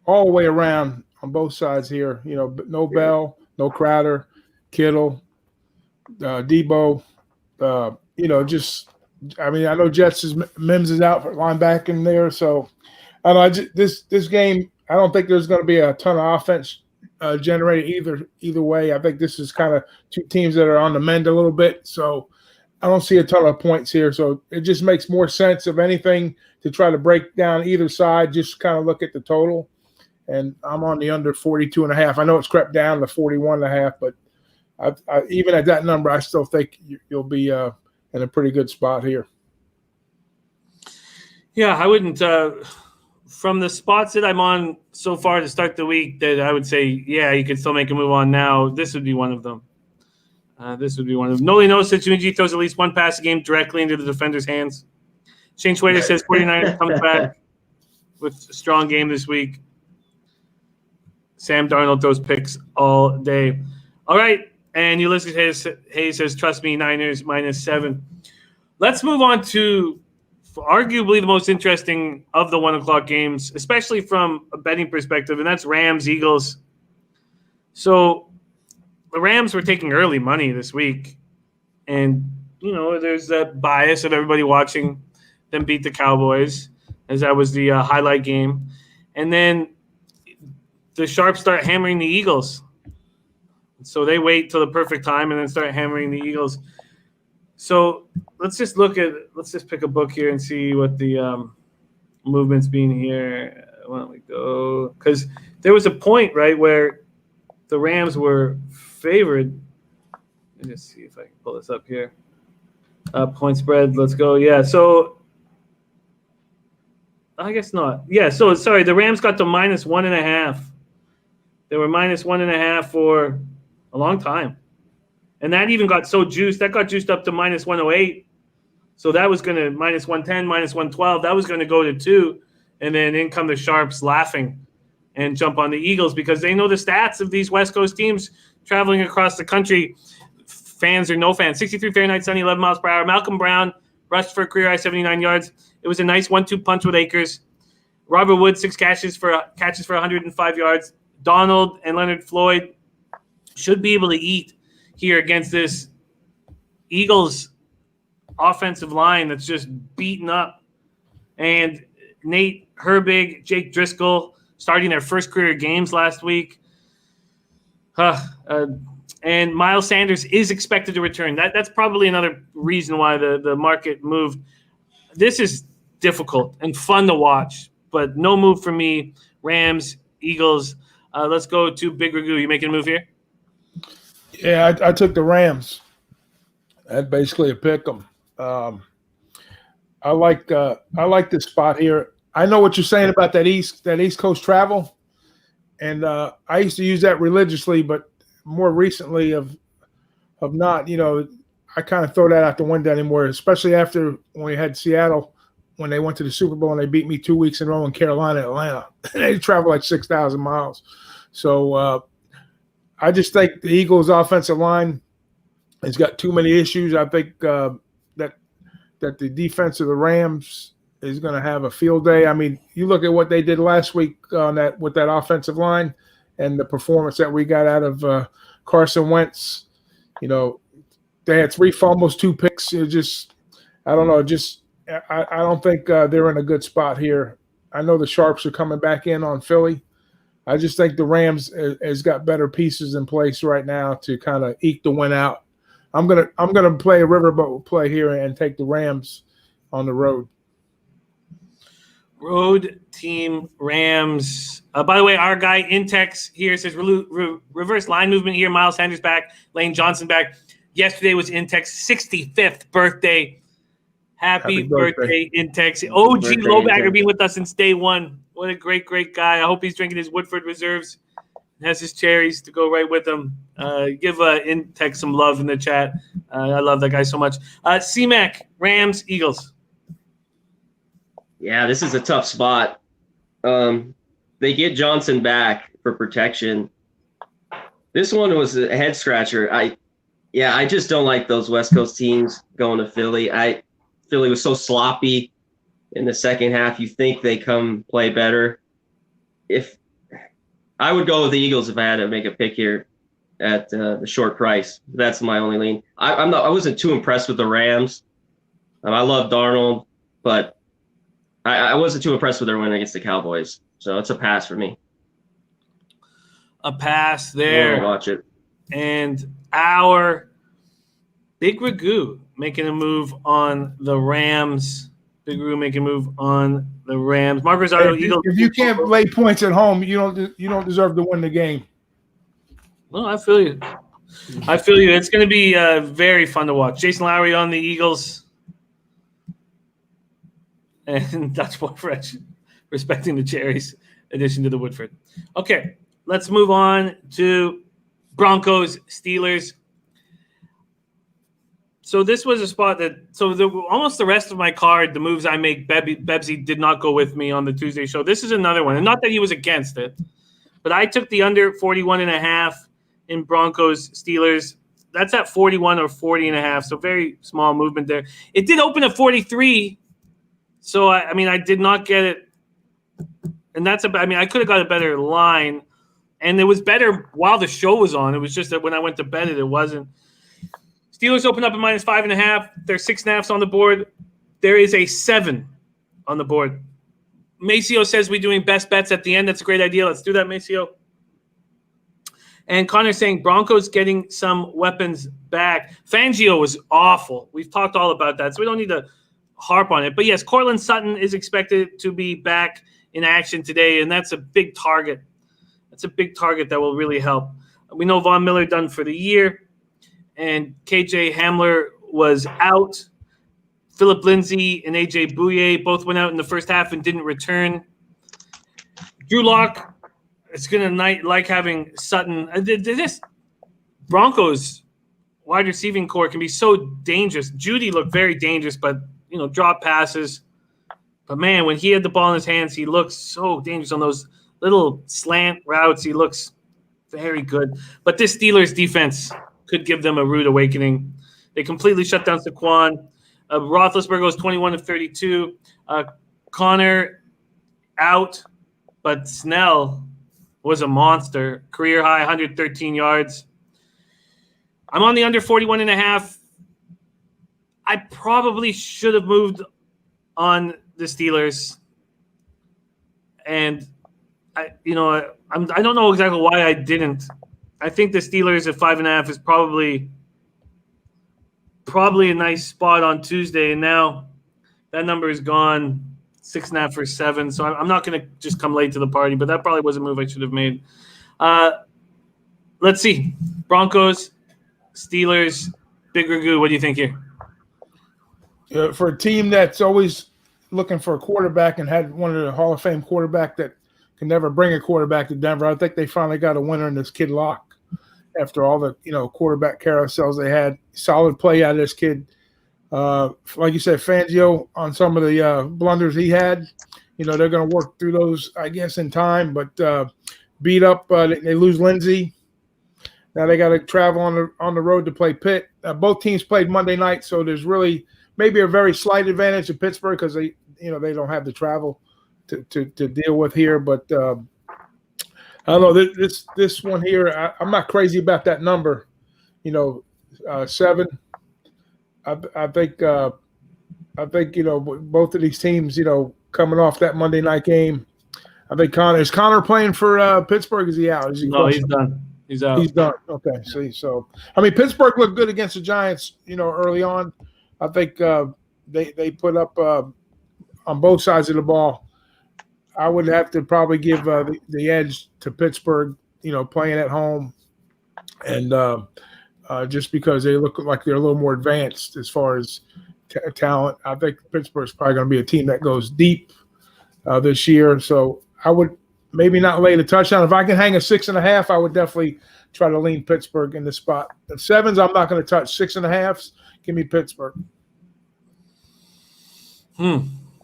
all the way around on both sides here. No Bell, no Crowder, Kittle, Debo. I know Jets' Mims is out for linebacking there, so this game. I don't think there's going to be a ton of offense generated either way. I think this is kind of two teams that are on the mend a little bit, so I don't see a ton of points here. So it just makes more sense, of anything, to try to break down either side. Just kind of look at the total, and I'm on the under 42.5. I know it's crept down to 41.5, but I even at that number, I still think you'll be in a pretty good spot here. Yeah, I wouldn't. From the spots that I'm on so far to start the week, that I would say, yeah, you can still make a move on now. This would be one of them. Noli knows that Jimmy G throws at least one pass a game directly into the defender's hands. Shane Schwader says 49ers comes back with a strong game this week. Sam Darnold throws picks all day. All right, and Ulysses Hayes says, trust me, Niners -7. Let's move on to arguably the most interesting of the 1 o'clock games, especially from a betting perspective, and that's Rams-Eagles. So the Rams were taking early money this week, and, there's that bias of everybody watching them beat the Cowboys, as that was the highlight game. And then the Sharps start hammering the Eagles. So they wait till the perfect time and then start hammering the Eagles. So let's just pick a book here and see what the movement's been here. Why don't we go? Because there was a point, right, where the Rams were favored. Let me just see if I can pull this up here. Point spread, let's go. Yeah, so I guess not. Yeah, so sorry, the Rams got to -1.5. They were -1.5 for a long time. And that even got so juiced. That got juiced up to -108. So that was going to -110, -112. That was going to go to 2. And then in come the Sharps laughing and jump on the Eagles because they know the stats of these West Coast teams traveling across the country. fans or no fans. 63 Fahrenheit, sunny, 11 miles per hour. Malcolm Brown rushed for a career high 79 yards. It was a nice 1-2 punch with Akers. Robert Woods, 6 catches for 105 yards. Donald and Leonard Floyd should be able to eat here against this Eagles offensive line that's just beaten up. And Nate Herbig, Jake Driscoll starting their first career games last week. And Miles Sanders is expected to return. That's probably another reason why the market moved. This is difficult and fun to watch, but no move for me. Rams, Eagles. Let's go to Big Ragoo. You making a move here? Yeah, I took the Rams. That's basically a pick 'em. I like this spot here. I know what you're saying about that East Coast travel, and I used to use that religiously, but more recently of not. I kind of throw that out the window anymore, especially after when we had Seattle when they went to the Super Bowl and they beat me 2 weeks in a row in Carolina, Atlanta. They traveled like 6,000 miles. So I just think the Eagles' offensive line has got too many issues. I think that the defense of the Rams is going to have a field day. I mean, you look at what they did last week with that offensive line and the performance that we got out of Carson Wentz. They had 3 fumbles, 2 picks. I don't know. I don't think they're in a good spot here. I know the Sharps are coming back in on Philly. I just think the Rams has got better pieces in place right now to kind of eke the win out. I'm gonna play a riverboat play here and take the Rams on the road. Road team Rams. By the way, our guy Intex here says reverse line movement here. Miles Sanders back, Lane Johnson back. Yesterday was Intex's 65th birthday. Happy birthday, Intex. OG Lowbagger being with us since day one. What a great, great guy. I hope he's drinking his Woodford Reserves. Has his cherries to go right with him. Give Intex some love in the chat. I love that guy so much. C-Mac, Rams, Eagles. Yeah, this is a tough spot. They get Johnson back for protection. This one was a head scratcher. I just don't like those West Coast teams going to Philly. Philly was so sloppy in the second half. You think they come play better. If I would go with the Eagles if I had to make a pick here at the short price. That's my only lean. I wasn't too impressed with the Rams. I love Darnold, but I wasn't too impressed with their win against the Cowboys. So it's a pass for me. A pass there. I'll watch it. And our Big Ragoo making a move on the Rams. Big Ragoo making a move on the Rams. Mark Rosado, Eagles. If you can't lay points at home, you don't deserve to win the game. Well, I feel you. It's going to be very fun to watch. Jason Lowry on the Eagles. And Dutch Boy Fresh, respecting the cherries, addition to the Woodford. Okay, let's move on to Broncos, Steelers. So this was a spot almost the rest of my card, the moves I make, Bebsy did not go with me on the Tuesday show. This is another one. And not that he was against it, but I took the under 41.5 in Broncos, Steelers. That's at 41 or 40.5, so very small movement there. It did open at 43, so I did not get it. And I could have got a better line. And it was better while the show was on. It was just that when I went to bed, it wasn't. Steelers open up at -5.5. There's 6.5s on the board. There is a 7 on the board. Maceo says we're doing best bets at the end. That's a great idea. Let's do that, Maceo. And Connor's saying Broncos getting some weapons back. Fangio was awful. We've talked all about that, so we don't need to harp on it. But yes, Cortland Sutton is expected to be back in action today, and that's a big target. That's a big target that will really help. We know Von Miller done for the year, and KJ Hamler was out. Philip Lindsay and AJ Bouye both went out in the first half and didn't return. Drew Lock, it's going to like having Sutton. This Broncos wide receiving core can be so dangerous. Judy looked very dangerous, but, drop passes. But, man, when he had the ball in his hands, he looks so dangerous on those little slant routes. He looks very good. But this Steelers defense, could give them a rude awakening. They completely shut down Saquon. Roethlisberger was 21 of 32. Connor out, but Snell was a monster. Career high, 113 yards. I'm on the under 41.5. I probably should have moved on the Steelers. And I don't know exactly why I didn't. I think the Steelers at 5.5 is probably a nice spot on Tuesday, and now that number is gone. 6.5 for 7. So I'm not going to just come late to the party, but that probably was a move I should have made. Let's see. Broncos, Steelers, Big Ragoo. What do you think here? For a team that's always looking for a quarterback and had one of the Hall of Fame quarterback that can never bring a quarterback to Denver, I think they finally got a winner in this kid Locke. After all the quarterback carousels they had, solid play out of this kid. Like you said, Fangio on some of the blunders he had. They're going to work through those, I guess, in time. But beat up, they lose Lindsey. Now they got to travel on the road to play Pitt. Both teams played Monday night, so there's really maybe a very slight advantage to Pittsburgh because they don't have the travel to deal with here. But I don't know this one here. I'm not crazy about that number. 7. I think both of these teams coming off that Monday night game. I think is Connor playing for Pittsburgh? Is he out? Is he? No, he's done. He's out. He's done. Okay. See, so Pittsburgh looked good against the Giants. Early on, I think they put up on both sides of the ball. I would have to probably give the edge to Pittsburgh, playing at home, and just because they look like they're a little more advanced as far as talent. I think Pittsburgh's probably going to be a team that goes deep this year. So I would maybe not lay the touchdown. If I can hang a 6.5, I would definitely try to lean Pittsburgh in the spot. The 7s, I'm not going to touch. 6.5s, give me Pittsburgh.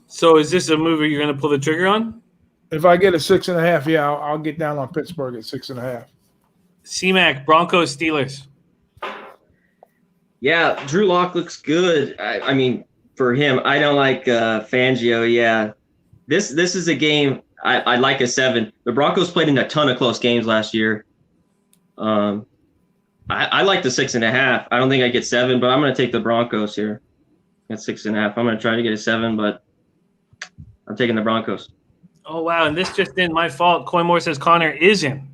So is this a movie you're going to pull the trigger on? If I get a 6.5, yeah, I'll get down on Pittsburgh at 6.5. C-Mac, Broncos, Steelers. Yeah, Drew Lock looks good. I mean, for him, I don't like Fangio. Yeah, this is a game I'd like a 7. The Broncos played in a ton of close games last year. I like the 6.5. I don't think I get 7, but I'm going to take the Broncos here at 6.5. I'm going to try to get a 7, but I'm taking the Broncos. Oh, wow. And this just in, my fault. Coymore says Connor is in.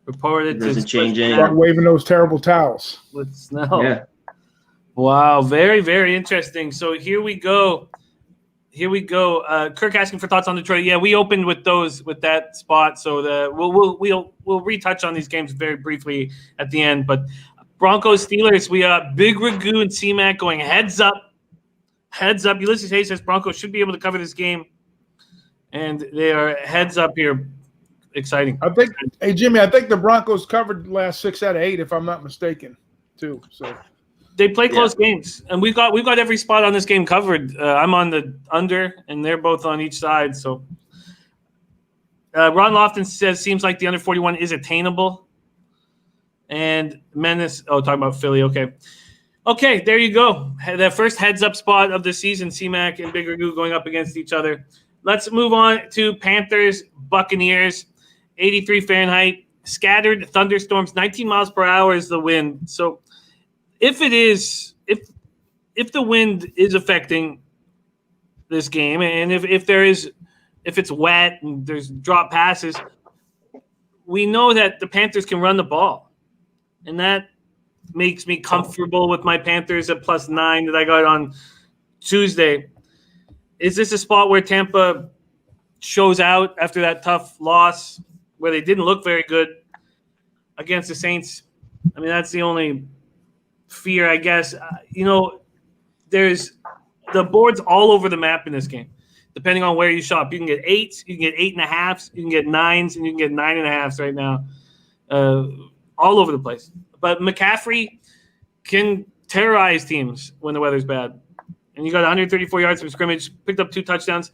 Reported doesn't change anything. Start waving those terrible towels. With Snell. Yeah. Wow. Very, very interesting. So here we go. Kirk asking for thoughts on Detroit. Yeah, we opened with that spot. So we'll retouch on these games very briefly at the end. But Broncos, Steelers, we got Big Ragoo and C-Mac going heads up. Heads up. Ulysses Hayes says Broncos should be able to cover this game. And they are heads up here. Exciting. Hey, Jimmy, I think the Broncos covered the last 6 out of 8, if I'm not mistaken, too. So they play close games, and we've got every spot on this game covered. I'm on the under, and they're both on each side. So Ron Lofton says seems like the under 41 is attainable. And Menace, talking about Philly. Okay, there you go. The first heads up spot of the season. C-Mac and Big Ragoo going up against each other. Let's move on to Panthers, Buccaneers. 83 Fahrenheit, scattered thunderstorms, 19 miles per hour is the wind. So if the wind is affecting this game, and if it's wet and there's drop passes, we know that the Panthers can run the ball. And that makes me comfortable with my Panthers at +9 that I got on Tuesday. Is this a spot where Tampa shows out after that tough loss where they didn't look very good against the Saints? I mean, that's the only fear, I guess. There's the board's all over the map in this game, depending on where you shop. You can get 8s, you can get 8.5s, you can get 9s, and you can get 9.5s right now, all over the place. But McCaffrey can terrorize teams when the weather's bad. And you got 134 yards from scrimmage, picked up 2 touchdowns.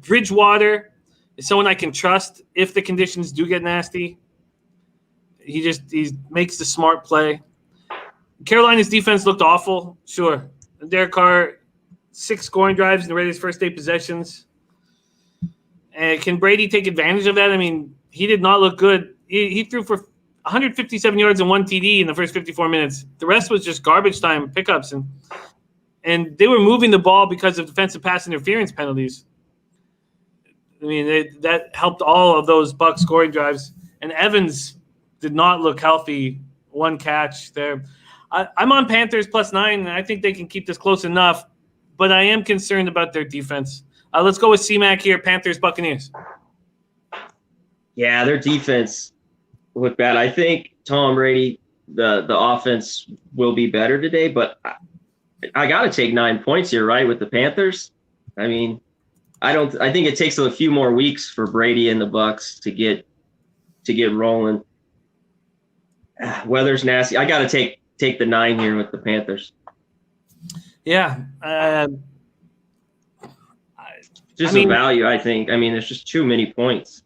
Bridgewater is someone I can trust if the conditions do get nasty. He makes the smart play. Carolina's defense looked awful. Sure. Derek Carr, 6 scoring drives in the Raiders' first 8 possessions. And can Brady take advantage of that? I mean, he did not look good. He threw for 157 yards and 1 TD in the first 54 minutes. The rest was just garbage time pickups. And they were moving the ball because of defensive pass interference penalties. I mean, that helped all of those Bucs scoring drives. And Evans did not look healthy. 1 catch there. I'm on Panthers +9, and I think they can keep this close enough. But I am concerned about their defense. Let's go with C-Mac here, Panthers, Buccaneers. Yeah, their defense looked bad. I think Tom Brady, the offense will be better today, but I got to take 9 points here, right, with the Panthers. I mean, I think it takes a few more weeks for Brady and the Bucs to get rolling. Weather's nasty. I got to take the 9 here with the Panthers. Yeah. A value, I think. I mean, there's just too many points.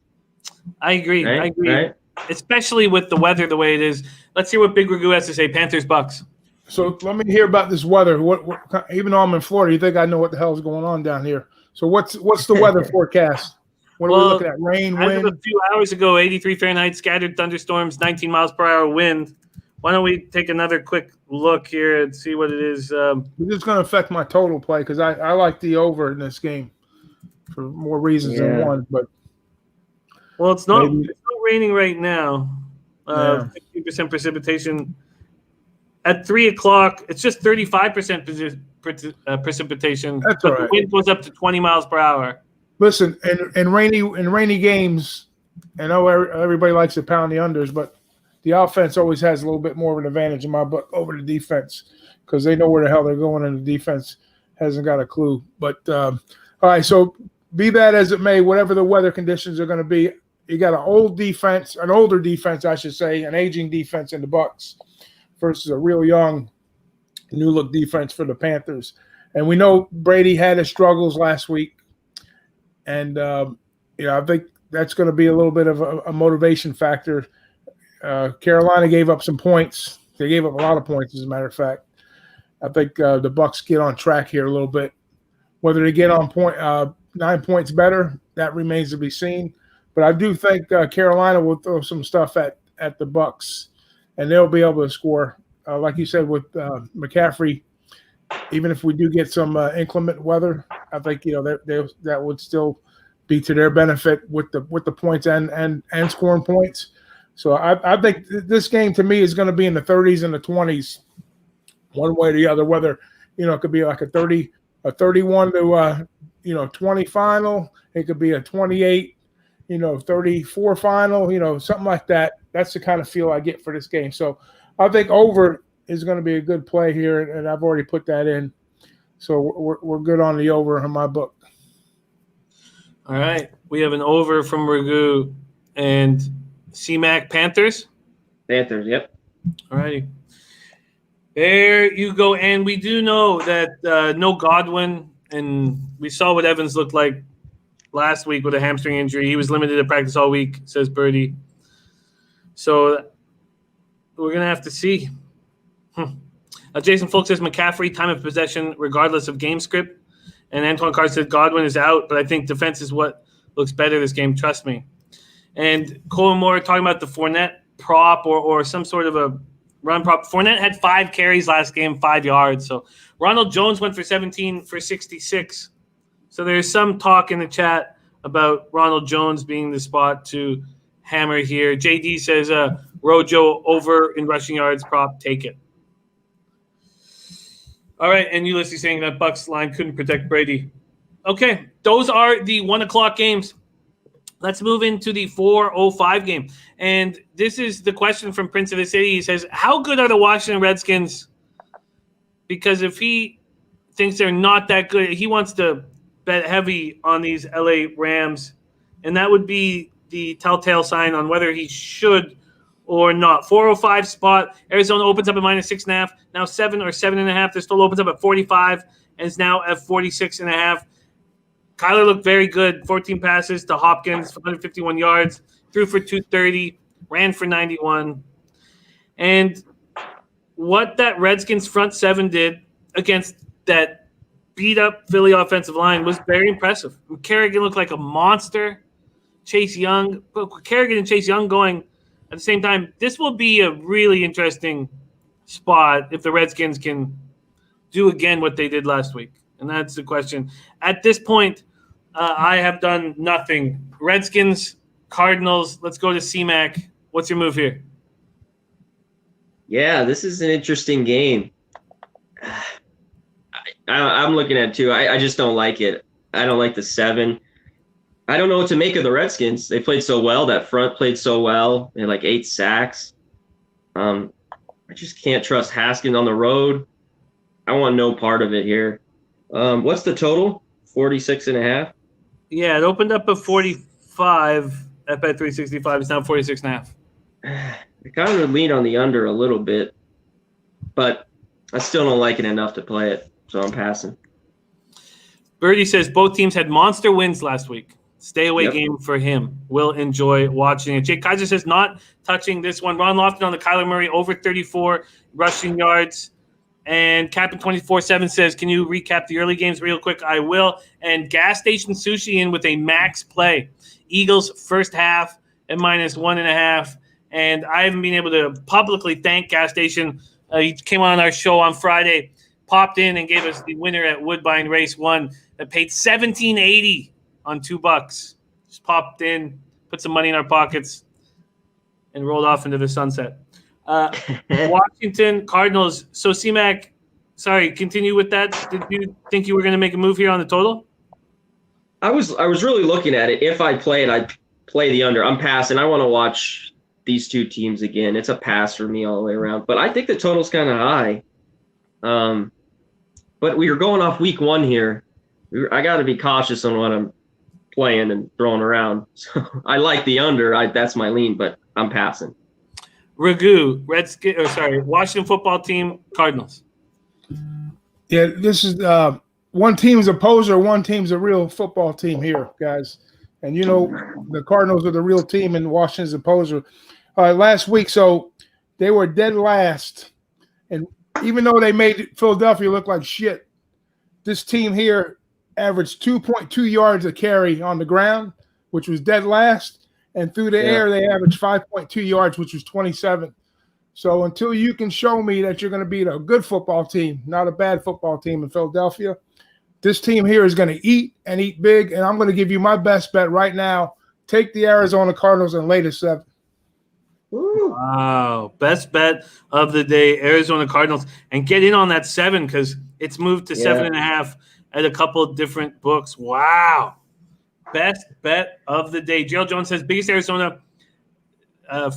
I agree. Right? I agree. Right? Especially with the weather the way it is. Let's hear what Big Ragoo has to say. Panthers, Bucs. So let me hear about this weather. What even though I'm in Florida, you think I know what the hell is going on down here? So what's the weather forecast? What are we looking at? Rain, wind? A few hours ago, 83 Fahrenheit, scattered thunderstorms, 19 miles per hour wind. Why don't we take another quick look here and see what it is? It's just going to affect my total play because I like the over in this game for more reasons than one. But it's not raining right now. 50% precipitation. At 3 o'clock, it's just 35% precipitation. That's but all right. The wind goes up to 20 miles per hour. Listen, in rainy games, I know everybody likes to pound the unders, but the offense always has a little bit more of an advantage in my book over the defense because they know where the hell they're going, and the defense hasn't got a clue. But all right, so be that as it may, whatever the weather conditions are going to be, you got an older defense, I should say, an aging defense in the Bucs versus a real young, new-look defense for the Panthers. And we know Brady had his struggles last week. And, I think that's going to be a little bit of a motivation factor. Carolina gave up some points. They gave up a lot of points, as a matter of fact. I think the Bucs get on track here a little bit. Whether they get on 9 points better, that remains to be seen. But I do think Carolina will throw some stuff at the Bucs, and they'll be able to score. Like you said, with McCaffrey, even if we do get some inclement weather, I think that would still be to their benefit with the points and scoring points. So I think this game to me is going to be in the 30s and the 20s, one way or the other. Whether it could be like a 31 to 20 final. It could be a 28. 34 final, something like that. That's the kind of feel I get for this game. So I think over is going to be a good play here, and I've already put that in. So we're good on the over in my book. All right. We have an over from Ragoo and C-Mac, Panthers? Panthers, yep. All righty. There you go. And we do know that no Godwin, and we saw what Evans looked like last week with a hamstring injury. He was limited to practice all week, says Birdie. So we're going to have to see. Jason Folk says McCaffrey, time of possession, regardless of game script. And Antoine Carr said Godwin is out, but I think defense is what looks better this game. Trust me. And Colin Moore talking about the Fournette prop or some sort of a run prop. Fournette had 5 carries last game, 5 yards. So Ronald Jones went for 17 for 66. So there's some talk in the chat about Ronald Jones being the spot to hammer here. JD says Rojo over in rushing yards prop, take it. All right, and Ulysses saying that Bucs line couldn't protect Brady. Okay, those are the 1 o'clock games. Let's move into the 4:05 game. And this is the question from Prince of the City. He says, how good are the Washington Redskins? Because if he thinks they're not that good, he wants to bet heavy on these LA Rams. And that would be the telltale sign on whether he should or not. 405 spot. Arizona opens up at -6.5. Now 7 or 7.5. This still opens up at 45 and is now at 46.5. Kyler looked very good. 14 passes to Hopkins, 151 yards, threw for 230. ran for 91. And what that Redskins front seven did against that beat-up Philly offensive line was very impressive. Kerrigan looked like a monster. Kerrigan and Chase Young going at the same time. This will be a really interesting spot if the Redskins can do again what they did last week. And that's the question. At this point, I have done nothing. Redskins, Cardinals, let's go to C-Mac. What's your move here? Yeah, this is an interesting game. I'm looking at it too. I just don't like it. I don't like the 7. I don't know what to make of the Redskins. They played so well. That front played so well. They had like 8 sacks. I just can't trust Haskins on the road. I want no part of it here. What's the total? 46.5? Yeah, it opened up at 45 at Bet365. It's now 46.5. I kind of would lean on the under a little bit, but I still don't like it enough to play it, so I'm passing. Birdie says both teams had monster wins last week. Stay away game for him. Will enjoy watching it. Jake Kaiser says not touching this one. Ron Lofton on the Kyler Murray over 34 rushing yards. And Captain 24/7 says, can you recap the early games real quick? I will. And Gas Station Sushi in with a max play. Eagles first half at -1.5. And I haven't been able to publicly thank Gas Station. He came on our show on Friday, popped in and gave us the winner at Woodbine Race 1 that paid $17.80 on $2. Just popped in, put some money in our pockets, and rolled off into the sunset. Washington Cardinals. So C-Mac, sorry, continue with that. Did you think you were going to make a move here on the total? I was really looking at it. If I play it, I'd play the under. I'm passing. I want to watch these two teams again. It's a pass for me all the way around. But I think the total's kind of high. But we are going off week 1 here. I got to be cautious on what I'm playing and throwing around. So I like the under. That's my lean, but I'm passing. Ragoo, Washington football team, Cardinals. Yeah, this is one team's a poser, one team's a real football team here, guys. And you know the Cardinals are the real team and Washington's a poser. Last week, so they were dead last. And even though they made Philadelphia look like shit, this team here averaged 2.2 yards a carry on the ground, which was dead last. And through the air, they averaged 5.2 yards, which was 27. So until you can show me that you're going to beat a good football team, not a bad football team in Philadelphia, this team here is going to eat and eat big. And I'm going to give you my best bet right now. Take the Arizona Cardinals and lay to 7. Wow. Best bet of the day, Arizona Cardinals. And get in on that 7 because it's moved to 7.5 at a couple of different books. Wow. Best bet of the day. Gerald Jones says biggest Arizona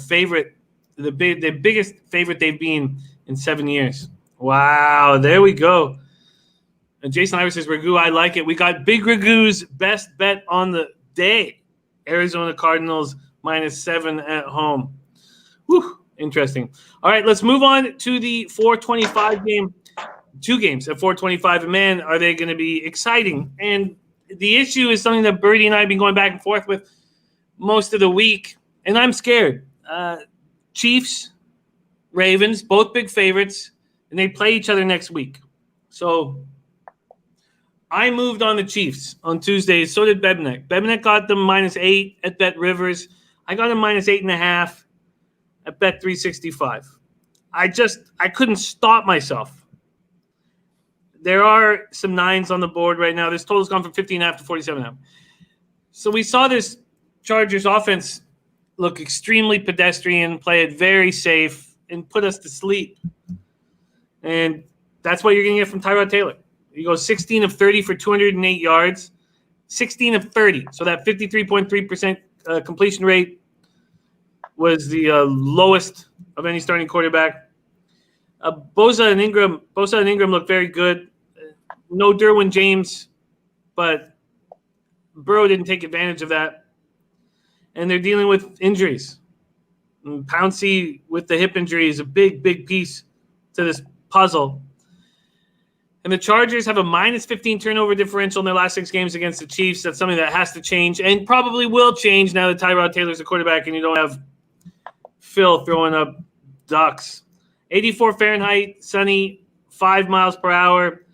favorite, the biggest favorite they've been in 7 years. Wow. There we go. And Jason Ivers says, Ragoo, I like it. We got Big Ragoo's best bet on the day. Arizona Cardinals -7 at home. Whew, interesting. All right, let's move on to the 425 game. 2 games at 425. Man, are they going to be exciting. And the issue is something that Birdie and I have been going back and forth with most of the week, and I'm scared. Chiefs, Ravens, both big favorites, and they play each other next week. So I moved on the Chiefs on Tuesday. So did Bebnek. Bebnek got them -8 at Bet Rivers. I got them -8.5 at Bet 365. I couldn't stop myself. There are some 9s on the board right now. This total's gone from 15.5 to 47.5. So we saw this Chargers offense look extremely pedestrian, play it very safe, and put us to sleep. And that's what you're going to get from Tyrod Taylor. He goes 16 of 30 for 208 yards, 16 of 30. So that 53.3% completion rate was the lowest of any starting quarterback. Bosa and Ingram look very good. No Derwin James, but Burrow didn't take advantage of that. And they're dealing with injuries. And Pouncey with the hip injury is a big, big piece to this puzzle. And the Chargers have a -15 turnover differential in their last 6 games against the Chiefs. That's something that has to change and probably will change now that Tyrod Taylor's a quarterback and you don't have Phil throwing up ducks. 84 Fahrenheit, sunny, 5 miles per hour,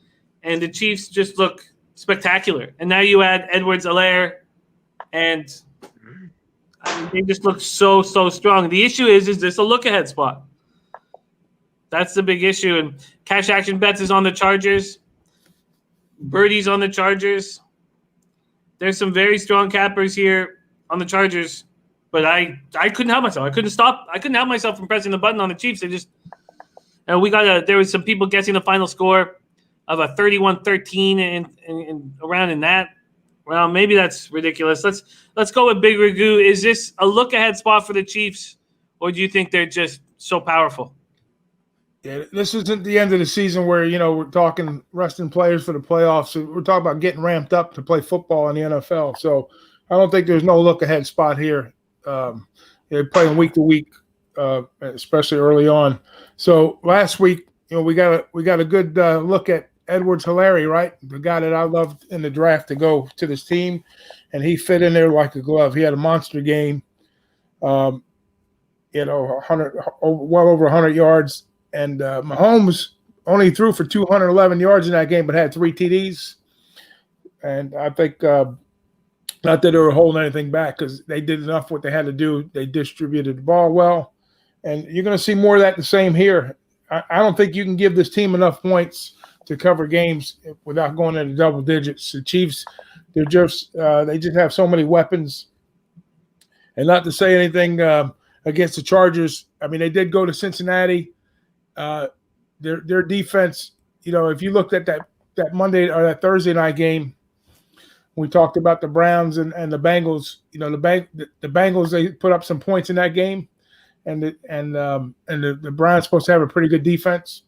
and the Chiefs just look spectacular. And now you add Edwards-Helaire, and they just look so strong. The issue is this a look-ahead spot? That's the big issue. And Cash Action Bets is on the Chargers. Birdie's on the Chargers. There's some very strong cappers here on the Chargers, but I couldn't help myself. I couldn't help myself from pressing the button on the Chiefs. They just, there was some people guessing the final score of a 31-13 and around in that. Well, maybe that's ridiculous. Let's go with Big Ragoo. Is this a look-ahead spot for the Chiefs, or do you think they're just so powerful? Yeah, this isn't the end of the season where, we're talking resting players for the playoffs. We're talking about getting ramped up to play football in the NFL. So I don't think there's no look-ahead spot here. They're playing week to week, especially early on. So last week, we got a good look at Edwards-Helaire, right? The guy that I loved in the draft to go to this team, and he fit in there like a glove. He had a monster game, well over 100 yards. And Mahomes only threw for 211 yards in that game, but had 3 TDs. And I think not that they were holding anything back because they did enough what they had to do. They distributed the ball well. And you're going to see more of that the same here. I don't think you can give this team enough points to cover games without going into double digits. The Chiefs, they just have so many weapons. And not to say anything against the Chargers. I mean, they did go to Cincinnati. Their defense, if you looked at that Monday or that Thursday night game, we talked about the Browns and the Bengals. The Bengals, they put up some points in that game, and the Browns supposed to have a pretty good defense.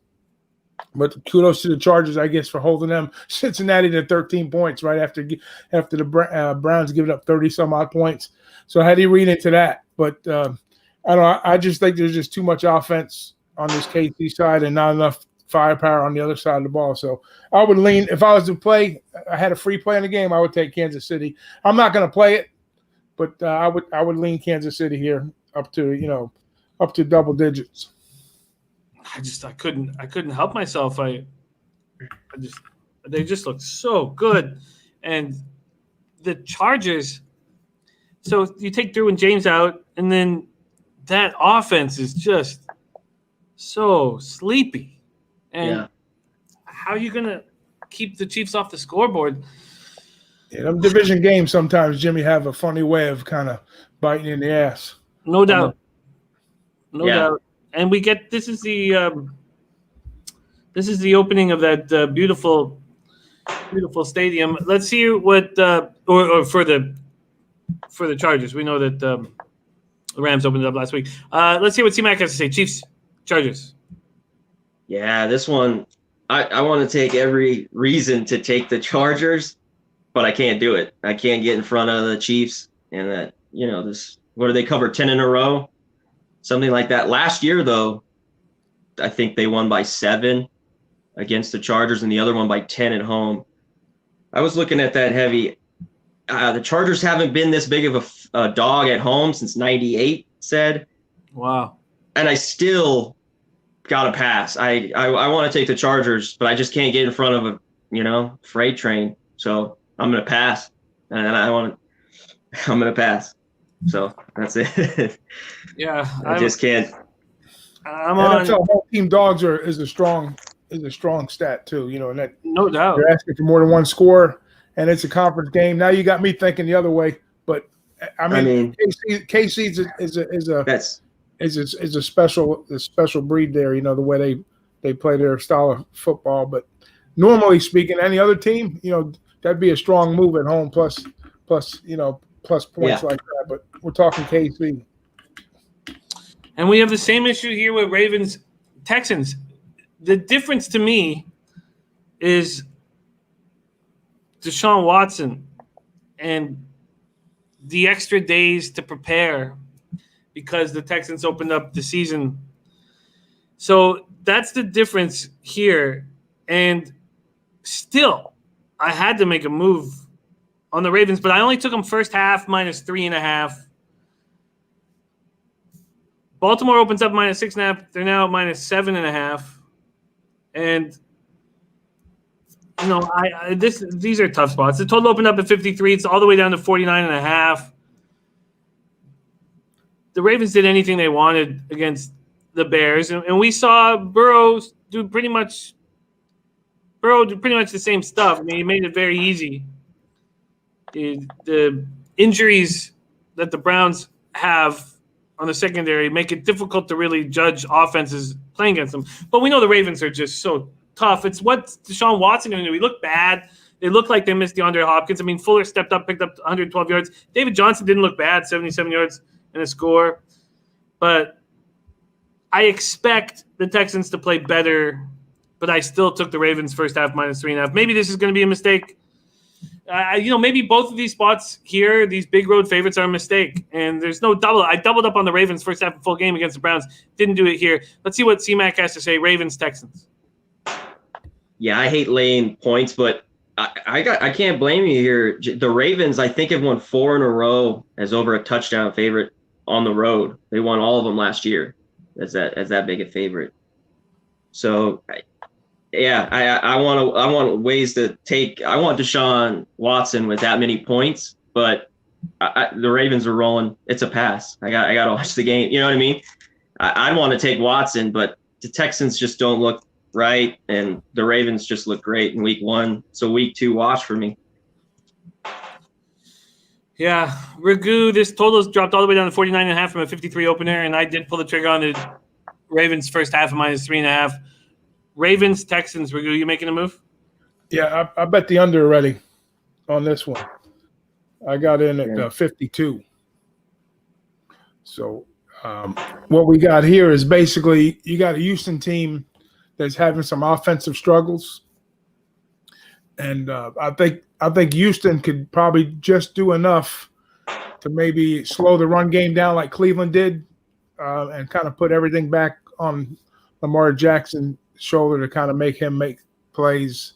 But kudos to the Chargers, I guess, for holding them Cincinnati to 13 points right after the Browns giving up 30 some odd points. So how do you read into that? But I don't know. I just think there's just too much offense on this KC side and not enough firepower on the other side of the ball. So I would lean, if I was to play, I had a free play in the game, I would take Kansas City. I'm not going to play it, but I would lean Kansas City here up to double digits. I couldn't help myself. They just look so good. And the Chargers, so you take Drew and James out, and then that offense is just so sleepy. And how are you going to keep the Chiefs off the scoreboard? Yeah, them division games sometimes, Jimmy, have a funny way of kind of biting in the ass. No doubt. No doubt. And we get this is the opening of that beautiful stadium. Let's see what or for the Chargers. We know that the Rams opened it up last week. Let's see what C-Mac has to say. Chiefs, Chargers. Yeah, this one, I want to take every reason to take the Chargers, but I can't do it. I can't get in front of the Chiefs. And that, this, what do they cover, 10 in a row? Something like that. Last year, though, I think they won by 7 against the Chargers and the other one by 10 at home. I was looking at that heavy. The Chargers haven't been this big of a dog at home since 98, said. Wow. And I still got to pass. I want to take the Chargers, but I just can't get in front of a, freight train. So I'm going to pass. And I'm going to pass. So that's it. Yeah. I just can't. I'm on. NFL whole team dogs is a strong stat too, and that no doubt. They're asking for more than one score, and it's a conference game. Now you got me thinking the other way, but I mean KC is a special breed there. The way they play their style of football. But normally speaking, any other team, that'd be a strong move at home. Plus points like that. But we're talking KC. And we have the same issue here with Ravens, Texans. The difference to me is Deshaun Watson and the extra days to prepare because the Texans opened up the season. So that's the difference here. And still, I had to make a move on the Ravens, but I only took them first half -3.5. Baltimore opens up -6.5. They're now at -7.5. And these are tough spots. The total opened up at 53. It's all the way down to 49.5. The Ravens did anything they wanted against the Bears, and we saw Burrow do pretty much the same stuff. I mean, he made it very easy. The injuries that the Browns have on the secondary make it difficult to really judge offenses playing against them. But we know the Ravens are just so tough. It's what Deshaun Watson going to do. He looked bad. They look like they missed DeAndre Hopkins. I mean, Fuller stepped up, picked up 112 yards. David Johnson didn't look bad, 77 yards and a score. But I expect the Texans to play better, but I still took the Ravens first half -3.5. Maybe this is going to be a mistake. Maybe both of these spots here, these big road favorites, are a mistake. And there's no double. I doubled up on the Ravens first half of full game against the Browns. Didn't do it here. Let's see what C-Mac has to say. Ravens, Texans. Yeah, I hate laying points, but I can't blame you here. The Ravens, I think, have won 4 in a row as over a touchdown favorite on the road. They won all of them last year as that big a favorite. So, I want ways to take. I want Deshaun Watson with that many points, but the Ravens are rolling. It's a pass. I got to watch the game. You know what I mean? I want to take Watson, but the Texans just don't look right, and the Ravens just look great in week 1. So week 2, watch for me. Yeah, Ragoo, this total has dropped all the way down to 49.5 from a 53 opener, and I did pull the trigger on the Ravens first half of -3.5. Ravens, Texans, Ragoo, you making a move? Yeah, I bet the under already on this one. I got in at 52. So what we got here is basically you got a Houston team that's having some offensive struggles, and I think Houston could probably just do enough to maybe slow the run game down like Cleveland did, and kind of put everything back on Lamar Jackson's shoulder to kind of make him make plays,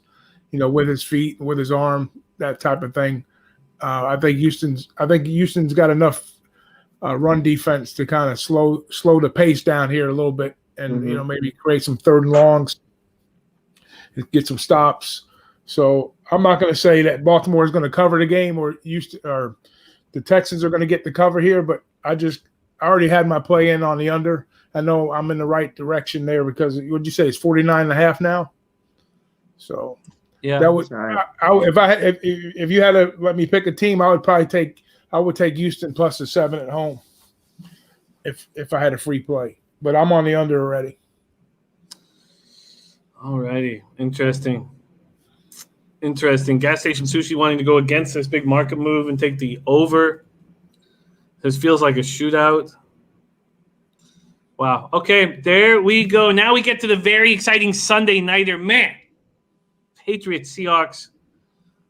with his feet, with his arm, that type of thing. I think Houston's got enough run defense to kind of slow the pace down here a little bit, and maybe create some 3rd and longs, and get some stops. So I'm not going to say that Baltimore is going to cover the game or the Texans are going to get the cover here, but I already had my play in on the under. I know I'm in the right direction there because what'd you say? It's 49.5 now. So yeah, that was if you had to let me pick a team, I would take Houston plus the 7 at home if I had a free play. But I'm on the under already. Alrighty, interesting. Gas Station Sushi wanting to go against this big market move and take the over. This feels like a shootout. Wow. Okay, there we go. Now we get to the very exciting Sunday nighter. Man, Patriots, Seahawks.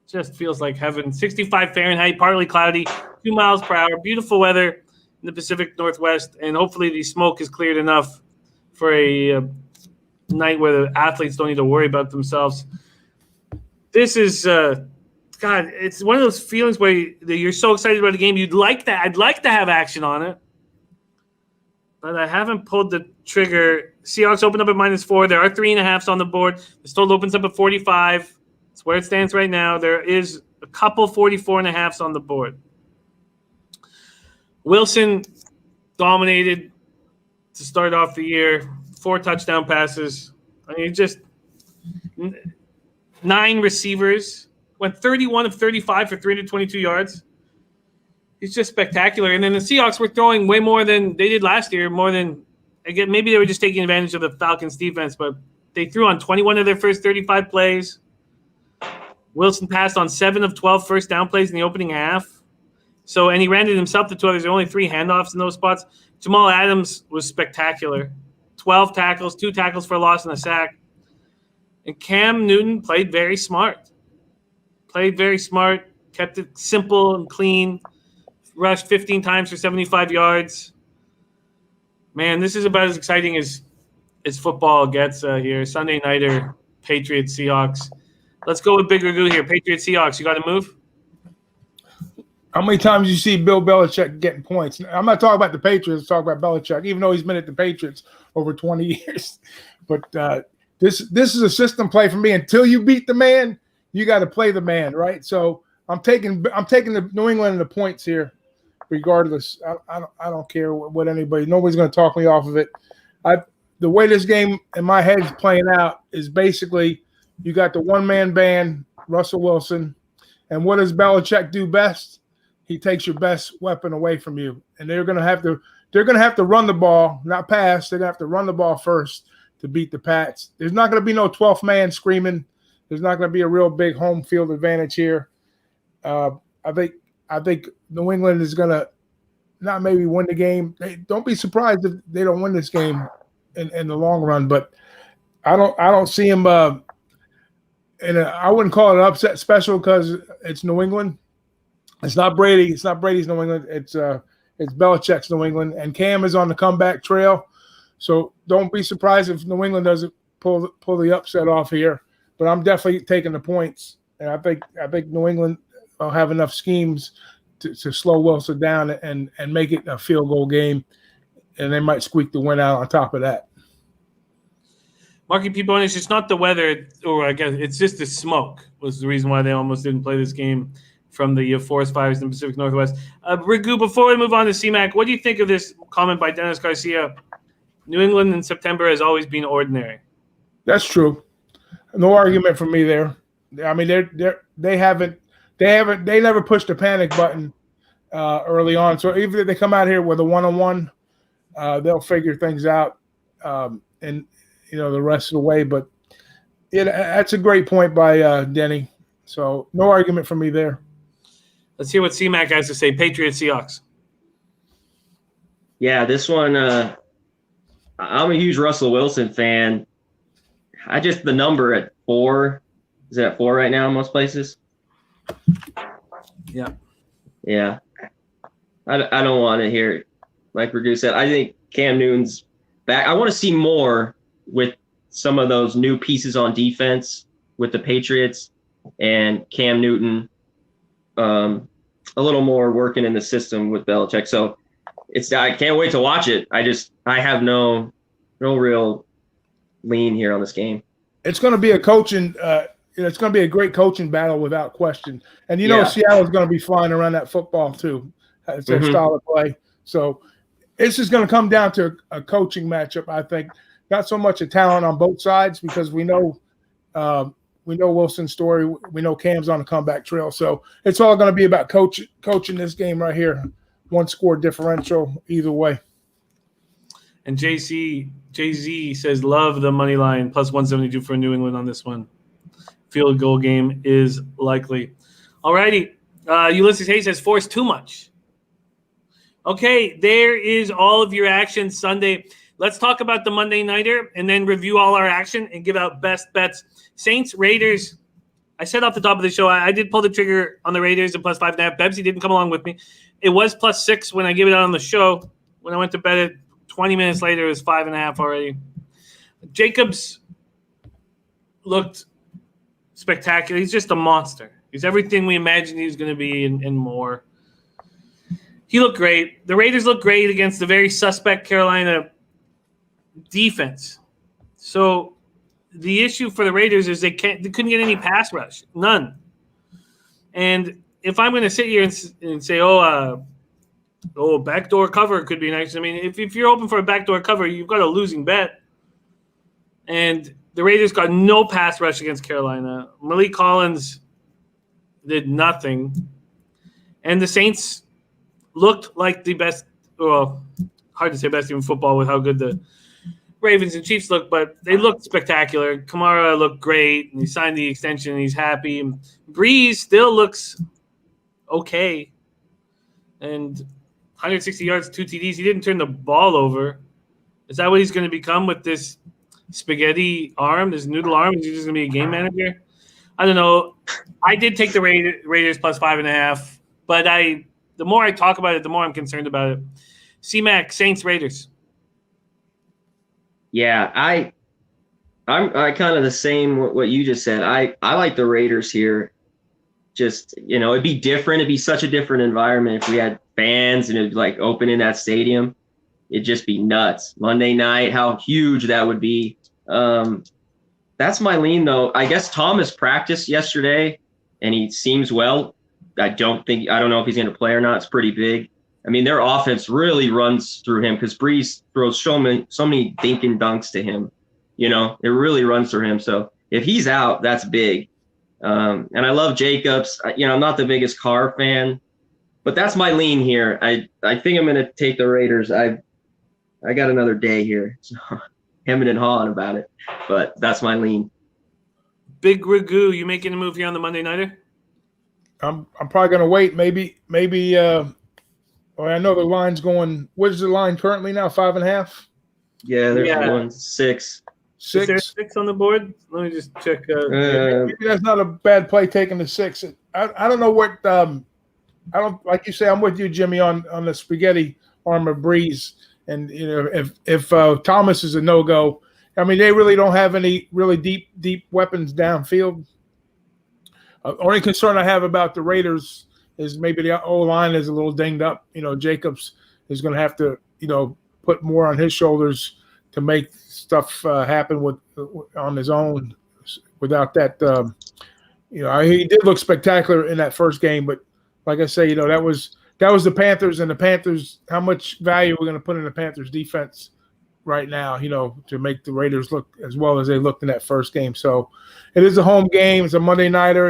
Just feels like heaven. 65 Fahrenheit, partly cloudy, 2 miles per hour. Beautiful weather in the Pacific Northwest, and hopefully the smoke is cleared enough for a night where the athletes don't need to worry about themselves. This is, it's one of those feelings where you're so excited about the game. I'd like to have action on it, but I haven't pulled the trigger. Seahawks open up at -4. There are 3.5s on the board. This total opens up at 45. That's where it stands right now. There is a couple 44.5s on the board. Wilson dominated to start off the year. 4 touchdown passes. I mean, just 9 receivers. Went 31 of 35 for 322 yards. He's just spectacular. And then the Seahawks were throwing way more than they did last year. More than, again, maybe they were just taking advantage of the Falcons defense, but they threw on 21 of their first 35 plays. Wilson passed on 7 of 12 first down plays in the opening half. And he ran it himself to 2 others. There were only 3 handoffs in those spots. Jamal Adams was spectacular. 12 tackles, 2 tackles for a loss and a sack. And Cam Newton played very smart. Kept it simple and clean. Rushed 15 times for 75 yards. Man, this is about as exciting as football gets here. Sunday nighter, Patriots, Seahawks. Let's go with Big Ragoo here. Patriots, Seahawks. You got to move? How many times you see Bill Belichick getting points? I'm not talking about the Patriots. I'm talking about Belichick, even though he's been at the Patriots over 20 years. But this is a system play for me. Until you beat the man, you got to play the man, right? So I'm taking the New England and the points here, regardless. I don't care what anybody. Nobody's going to talk me off of it. The way this game in my head is playing out is basically you got the one-man band, Russell Wilson, and what does Belichick do best? He takes your best weapon away from you, and they're going to have to run the ball, not pass. They're going to have to run the ball first to beat the Pats. There's not going to be no 12th man screaming. There's not going to be a real big home field advantage here. I think New England is going to not maybe win the game. Don't be surprised if they don't win this game in the long run, but I don't see him. And I wouldn't call it an upset special because it's New England. It's not Brady. It's not Brady's New England. It's Belichick's New England, and Cam is on the comeback trail. So don't be surprised if New England doesn't pull the upset off here. But I'm definitely taking the points, and I think New England will have enough schemes to slow Wilson down and make it a field goal game, and they might squeak the win out on top of that. Marky P. Bonus, it's not the weather, or I guess it's just the smoke was the reason why they almost didn't play this game from the forest fires in the Pacific Northwest. Ragoo, before we move on to CMAC, what do you think of this comment by Dennis Garcia? New England in September has always been ordinary. That's true. No argument from me there. I mean, they never pushed the panic button early on. So even if they come out here with a 1-on-1, they'll figure things out, and the rest of the way. But that's a great point by Denny. So no argument from me there. Let's hear what CMAC has to say. Patriots, Seahawks. Yeah, this one, I'm a huge Russell Wilson fan. The number at 4, is it at 4 right now in most places? Yeah. Yeah. I don't want to hear it. Like Ragoo said, I think Cam Newton's back. I want to see more with some of those new pieces on defense with the Patriots and Cam Newton. A little more working in the system with Belichick. So I can't wait to watch it. I have no real lean here on this game. It's going to be a coaching. It's going to be a great coaching battle without question. And Seattle's going to be flying around that football too. It's their style of play. So it's just going to come down to a coaching matchup. I think not so much a talent on both sides because we know Wilson's story. We know Cam's on the comeback trail. So it's all going to be about coaching this game right here. One score differential either way. And Jay-Z says, love the money line, plus 172 for New England on this one. Field goal game is likely. All righty. Ulysses Hayes says, force too much. Okay, there is all of your action Sunday. Let's talk about the Monday Nighter and then review all our action and give out best bets. Saints, Raiders. I said off the top of the show, I did pull the trigger on the Raiders at plus 5.5. Bebsy didn't come along with me. It was plus 6 when I gave it out on the show. When I went to bed 20 minutes later, it was 5.5 already. Jacobs looked spectacular. He's just a monster. He's everything we imagined he was going to be and more. He looked great. The Raiders looked great against the very suspect Carolina defense. So the issue for the Raiders is they couldn't get any pass rush, none. And if I'm going to sit here and say, backdoor cover could be nice. I mean, if you're hoping for a backdoor cover, you've got a losing bet. And the Raiders got no pass rush against Carolina. Malik Collins did nothing. And the Saints looked like the best, well, hard to say best team in football with how good the Ravens and Chiefs look, but they looked spectacular. Kamara looked great, and he signed the extension, and he's happy. And Breeze still looks okay. And 160 yards, 2 TDs. He didn't turn the ball over. Is that what he's going to become with this spaghetti arm, this noodle arm? Is he just going to be a game manager? I don't know. I did take the Raiders plus 5.5, but the more I talk about it, the more I'm concerned about it. C-Mac, Saints, Raiders. Yeah, I'm kind of the same what you just said. I like the Raiders here. just, it'd be different. It'd be such a different environment if we had fans and it'd like open in that stadium. It'd just be nuts. Monday night, how huge that would be. That's my lean, though. I guess Thomas practiced yesterday, and he seems well. I don't know if he's going to play or not. It's pretty big. I mean, their offense really runs through him because Breeze throws so many dink and dunks to him. It really runs through him. So if he's out, that's big. And I love Jacobs. I'm not the biggest Carr fan, but that's my lean here. I think I'm going to take the Raiders. I got another day here, so hemming and hawing about it, but that's my lean. Big Ragoo, you making a move here on the Monday Nighter? I'm probably going to wait. Maybe. I know the line's going. What is the line currently now? 5.5. Yeah, there's 1, 6. Is there 6 on the board? Let me just check. Maybe that's not a bad play taking the 6. I don't know what. I don't like you say. I'm with you, Jimmy, on the spaghetti arm of Breeze. And if Thomas is a no-go, I mean they really don't have any really deep weapons downfield. Only concern I have about the Raiders is maybe the O-line is a little dinged up. Jacobs is going to have to put more on his shoulders to make stuff happen on his own. Without that, he did look spectacular in that first game, but like I say, that was the Panthers, and the Panthers, how much value we're going to put in the Panthers defense right now, to make the Raiders look as well as they looked in that first game. So it is a home game. It's a Monday nighter.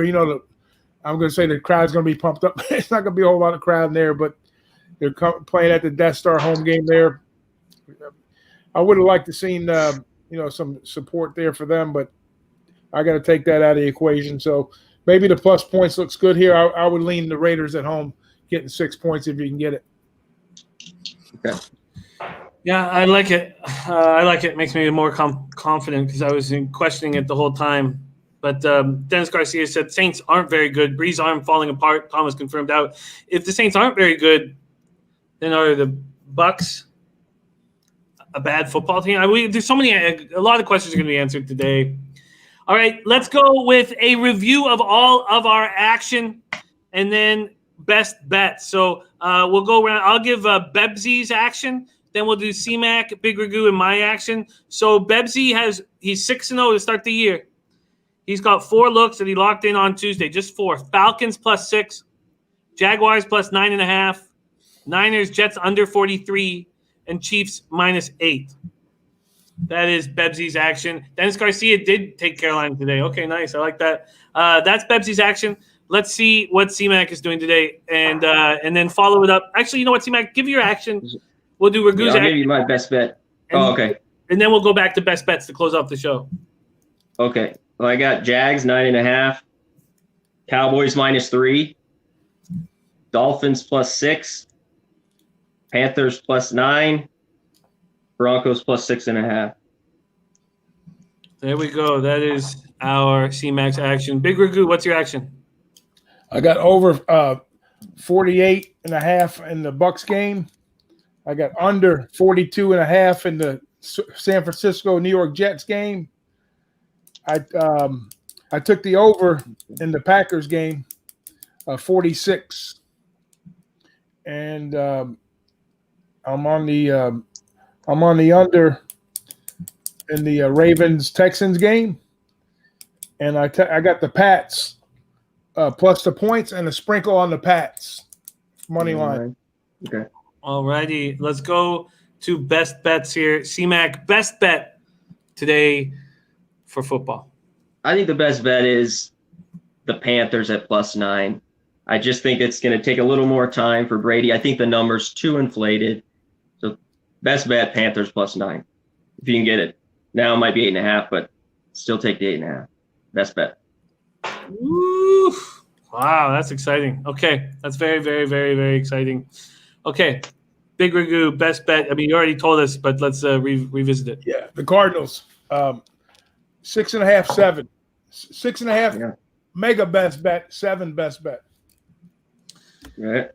I'm going to say the crowd's going to be pumped up. It's not going to be a whole lot of crowd in there, but they're playing at the Death Star home game there. I would have liked to seen, some support there for them, but I got to take that out of the equation. So maybe the plus points looks good here. I would lean the Raiders at home, getting 6 points if you can get it. Okay. Yeah, I like it. I like it. Makes me more confident because I was questioning it the whole time. But Dennis Garcia said Saints aren't very good. Breeze arm falling apart. Thomas confirmed out. If the Saints aren't very good, then are the Bucs a bad football team? There's a lot of questions are going to be answered today. All right, let's go with a review of all of our action and then best bets. So we'll go around. I'll give Bebzy's action. Then we'll do C-Mac, Big Ragoo, and my action. So Bebzy he's 6-0 to start the year. He's got 4 looks that he locked in on Tuesday, just 4. Falcons +6, Jaguars +9.5, Niners, Jets under 43, and Chiefs -8. That is Bebzy's action. Dennis Garcia did take Carolina today. Okay, nice. I like that. That's Bebzy's action. Let's see what C-Mac is doing today, and then follow it up. Actually, you know what, C-Mac? Give your action. We'll do Ragoo's action. I'll give you my best bet. Okay. And then we'll go back to best bets to close off the show. Okay. Well, I got Jags 9.5, Cowboys -3, Dolphins +6, Panthers +9, Broncos +6.5. There we go. That is our C-Max action. Big Ragoo, what's your action? I got over 48.5 in the Bucs game. I got under 42.5 in the San Francisco New York Jets game. I took the over in the Packers game, 46, and I'm on the under in the Ravens Texans game, and I got the Pats plus the points and a sprinkle on the Pats money line. Okay. All righty, let's go to best bets here. C-Mac, best bet today for football. I think the best bet is the Panthers at +9. I just think it's going to take a little more time for Brady. I think the number's too inflated. So best bet, Panthers +9. If you can get it. Now it might be 8.5, but still take the 8.5. Best bet. Woo. Wow, that's exciting. Okay, that's very, very, very, very exciting. Okay, Big Ragoo, best bet. I mean, you already told us, but let's revisit it. Yeah, the Cardinals, 6.5, 7. 6.5, Yeah. mega best bet, 7 best bet. Right.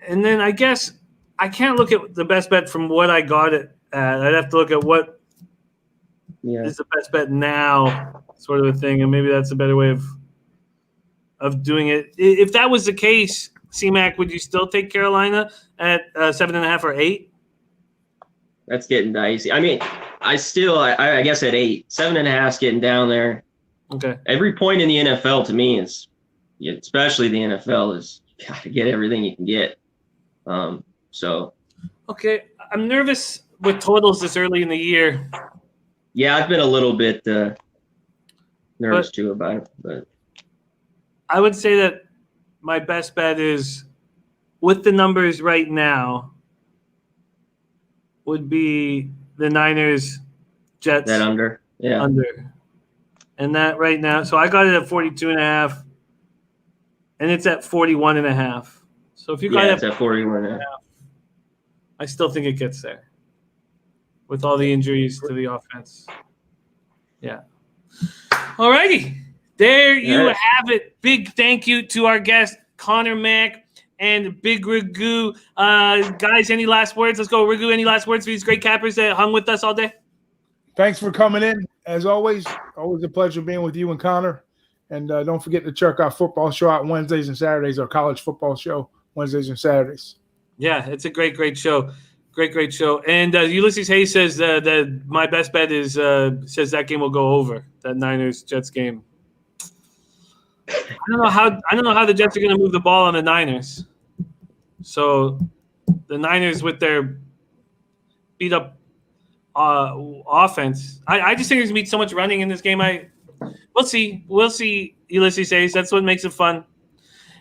And then I guess I can't look at the best bet from what I got it at. I'd have to look at what is the best bet now, sort of a thing, and maybe that's a better way of of doing it. If that was the case, C-Mac, would you still take Carolina at 7.5 or 8? That's getting dicey. I mean, I guess at 8, 7.5 is getting down there. Okay. Every point in the NFL to me is, especially the NFL, is you got to get everything you can get. So. Okay, I'm nervous with totals this early in the year. Yeah, I've been a little bit nervous too about it, but I would say that my best bet is, with the numbers right now, would be the Niners, Jets. That under, yeah, under, and that right now. So I got it at 42.5, and it's at 41.5. So if you got it's at 41.5. I still think it gets there with all the injuries to the offense. Yeah. All righty. There you have it. Big thank you to our guest, Conor Mac and Big Ragoo. Guys, any last words? Let's go, Ragoo. Any last words for these great cappers that hung with us all day? Thanks for coming in. As always a pleasure being with you and Conor. And don't forget to check our football show out Wednesdays and Saturdays, our college football show Wednesdays and Saturdays. Yeah, it's a great show. Great show. And Ulysses Hayes says that my best bet is says that game will go over, that Niners-Jets game. I don't know how the Jets are going to move the ball on the Niners. So the Niners with their beat up offense, I just think there's going to be so much running in this game. We'll see. Ulysses Hayes. That's what makes it fun.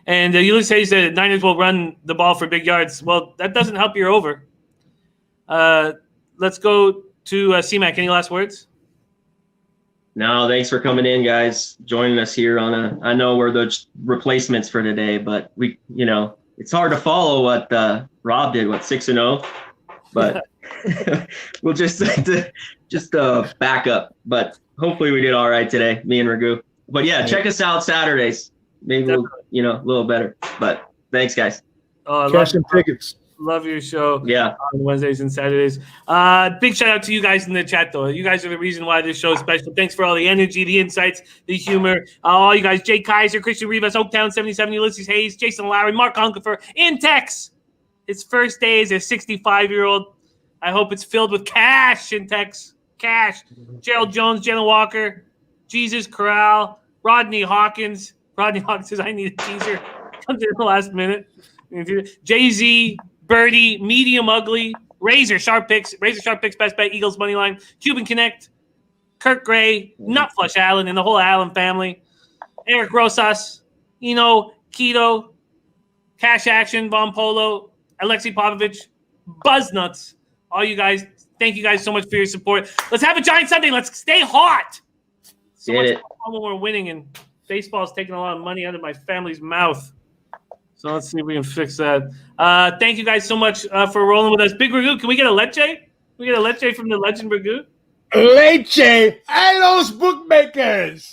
And Ulysses says that Niners will run the ball for big yards. Well, that doesn't help your over. Let's go to C-Mac. Any last words? No, thanks for coming in, guys. Joining us here I know we're the replacements for today, but it's hard to follow what Rob did, 6-0, but we'll just back up. But hopefully we did all right today, me and Ragoo. But yeah, check us out Saturdays. Maybe we'll, a little better. But thanks, guys. Cash some tickets. Love your show. Yeah. On Wednesdays and Saturdays. Big shout out to you guys in the chat, though. You guys are the reason why this show is special. Thanks for all the energy, the insights, the humor. All you guys, Jay Kaiser, Christian Rivas, Oaktown 77, Ulysses Hayes, Jason Lowry, Mark Hunkefer, in Tex. His first day as a 65-year-old. I hope it's filled with cash in Tex. Cash. Gerald Jones, Jenna Walker, Jesus Corral, Rodney Hawkins. Rodney Hawkins says, I need a teaser. Comes in the last minute. Jay-Z, Birdie, Medium Ugly, Razor Sharp Picks, Best Bet, Eagles Moneyline, Cuban Connect, Kirk Gray, Nut Flush Allen, and the whole Allen family, Eric Rosas, Keto, Cash Action, Von Polo, Alexei Popovich, Buzz Nuts. All you guys, thank you guys so much for your support. Let's have a giant Sunday. Let's stay hot. So much fun when we're winning, and baseball's taking a lot of money out of my family's mouth. So let's see if we can fix that. Thank you guys so much for rolling with us. Big Ragoo, can we get a leche? Can we get a leche from the legend Ragoo? Leche, and those bookmakers.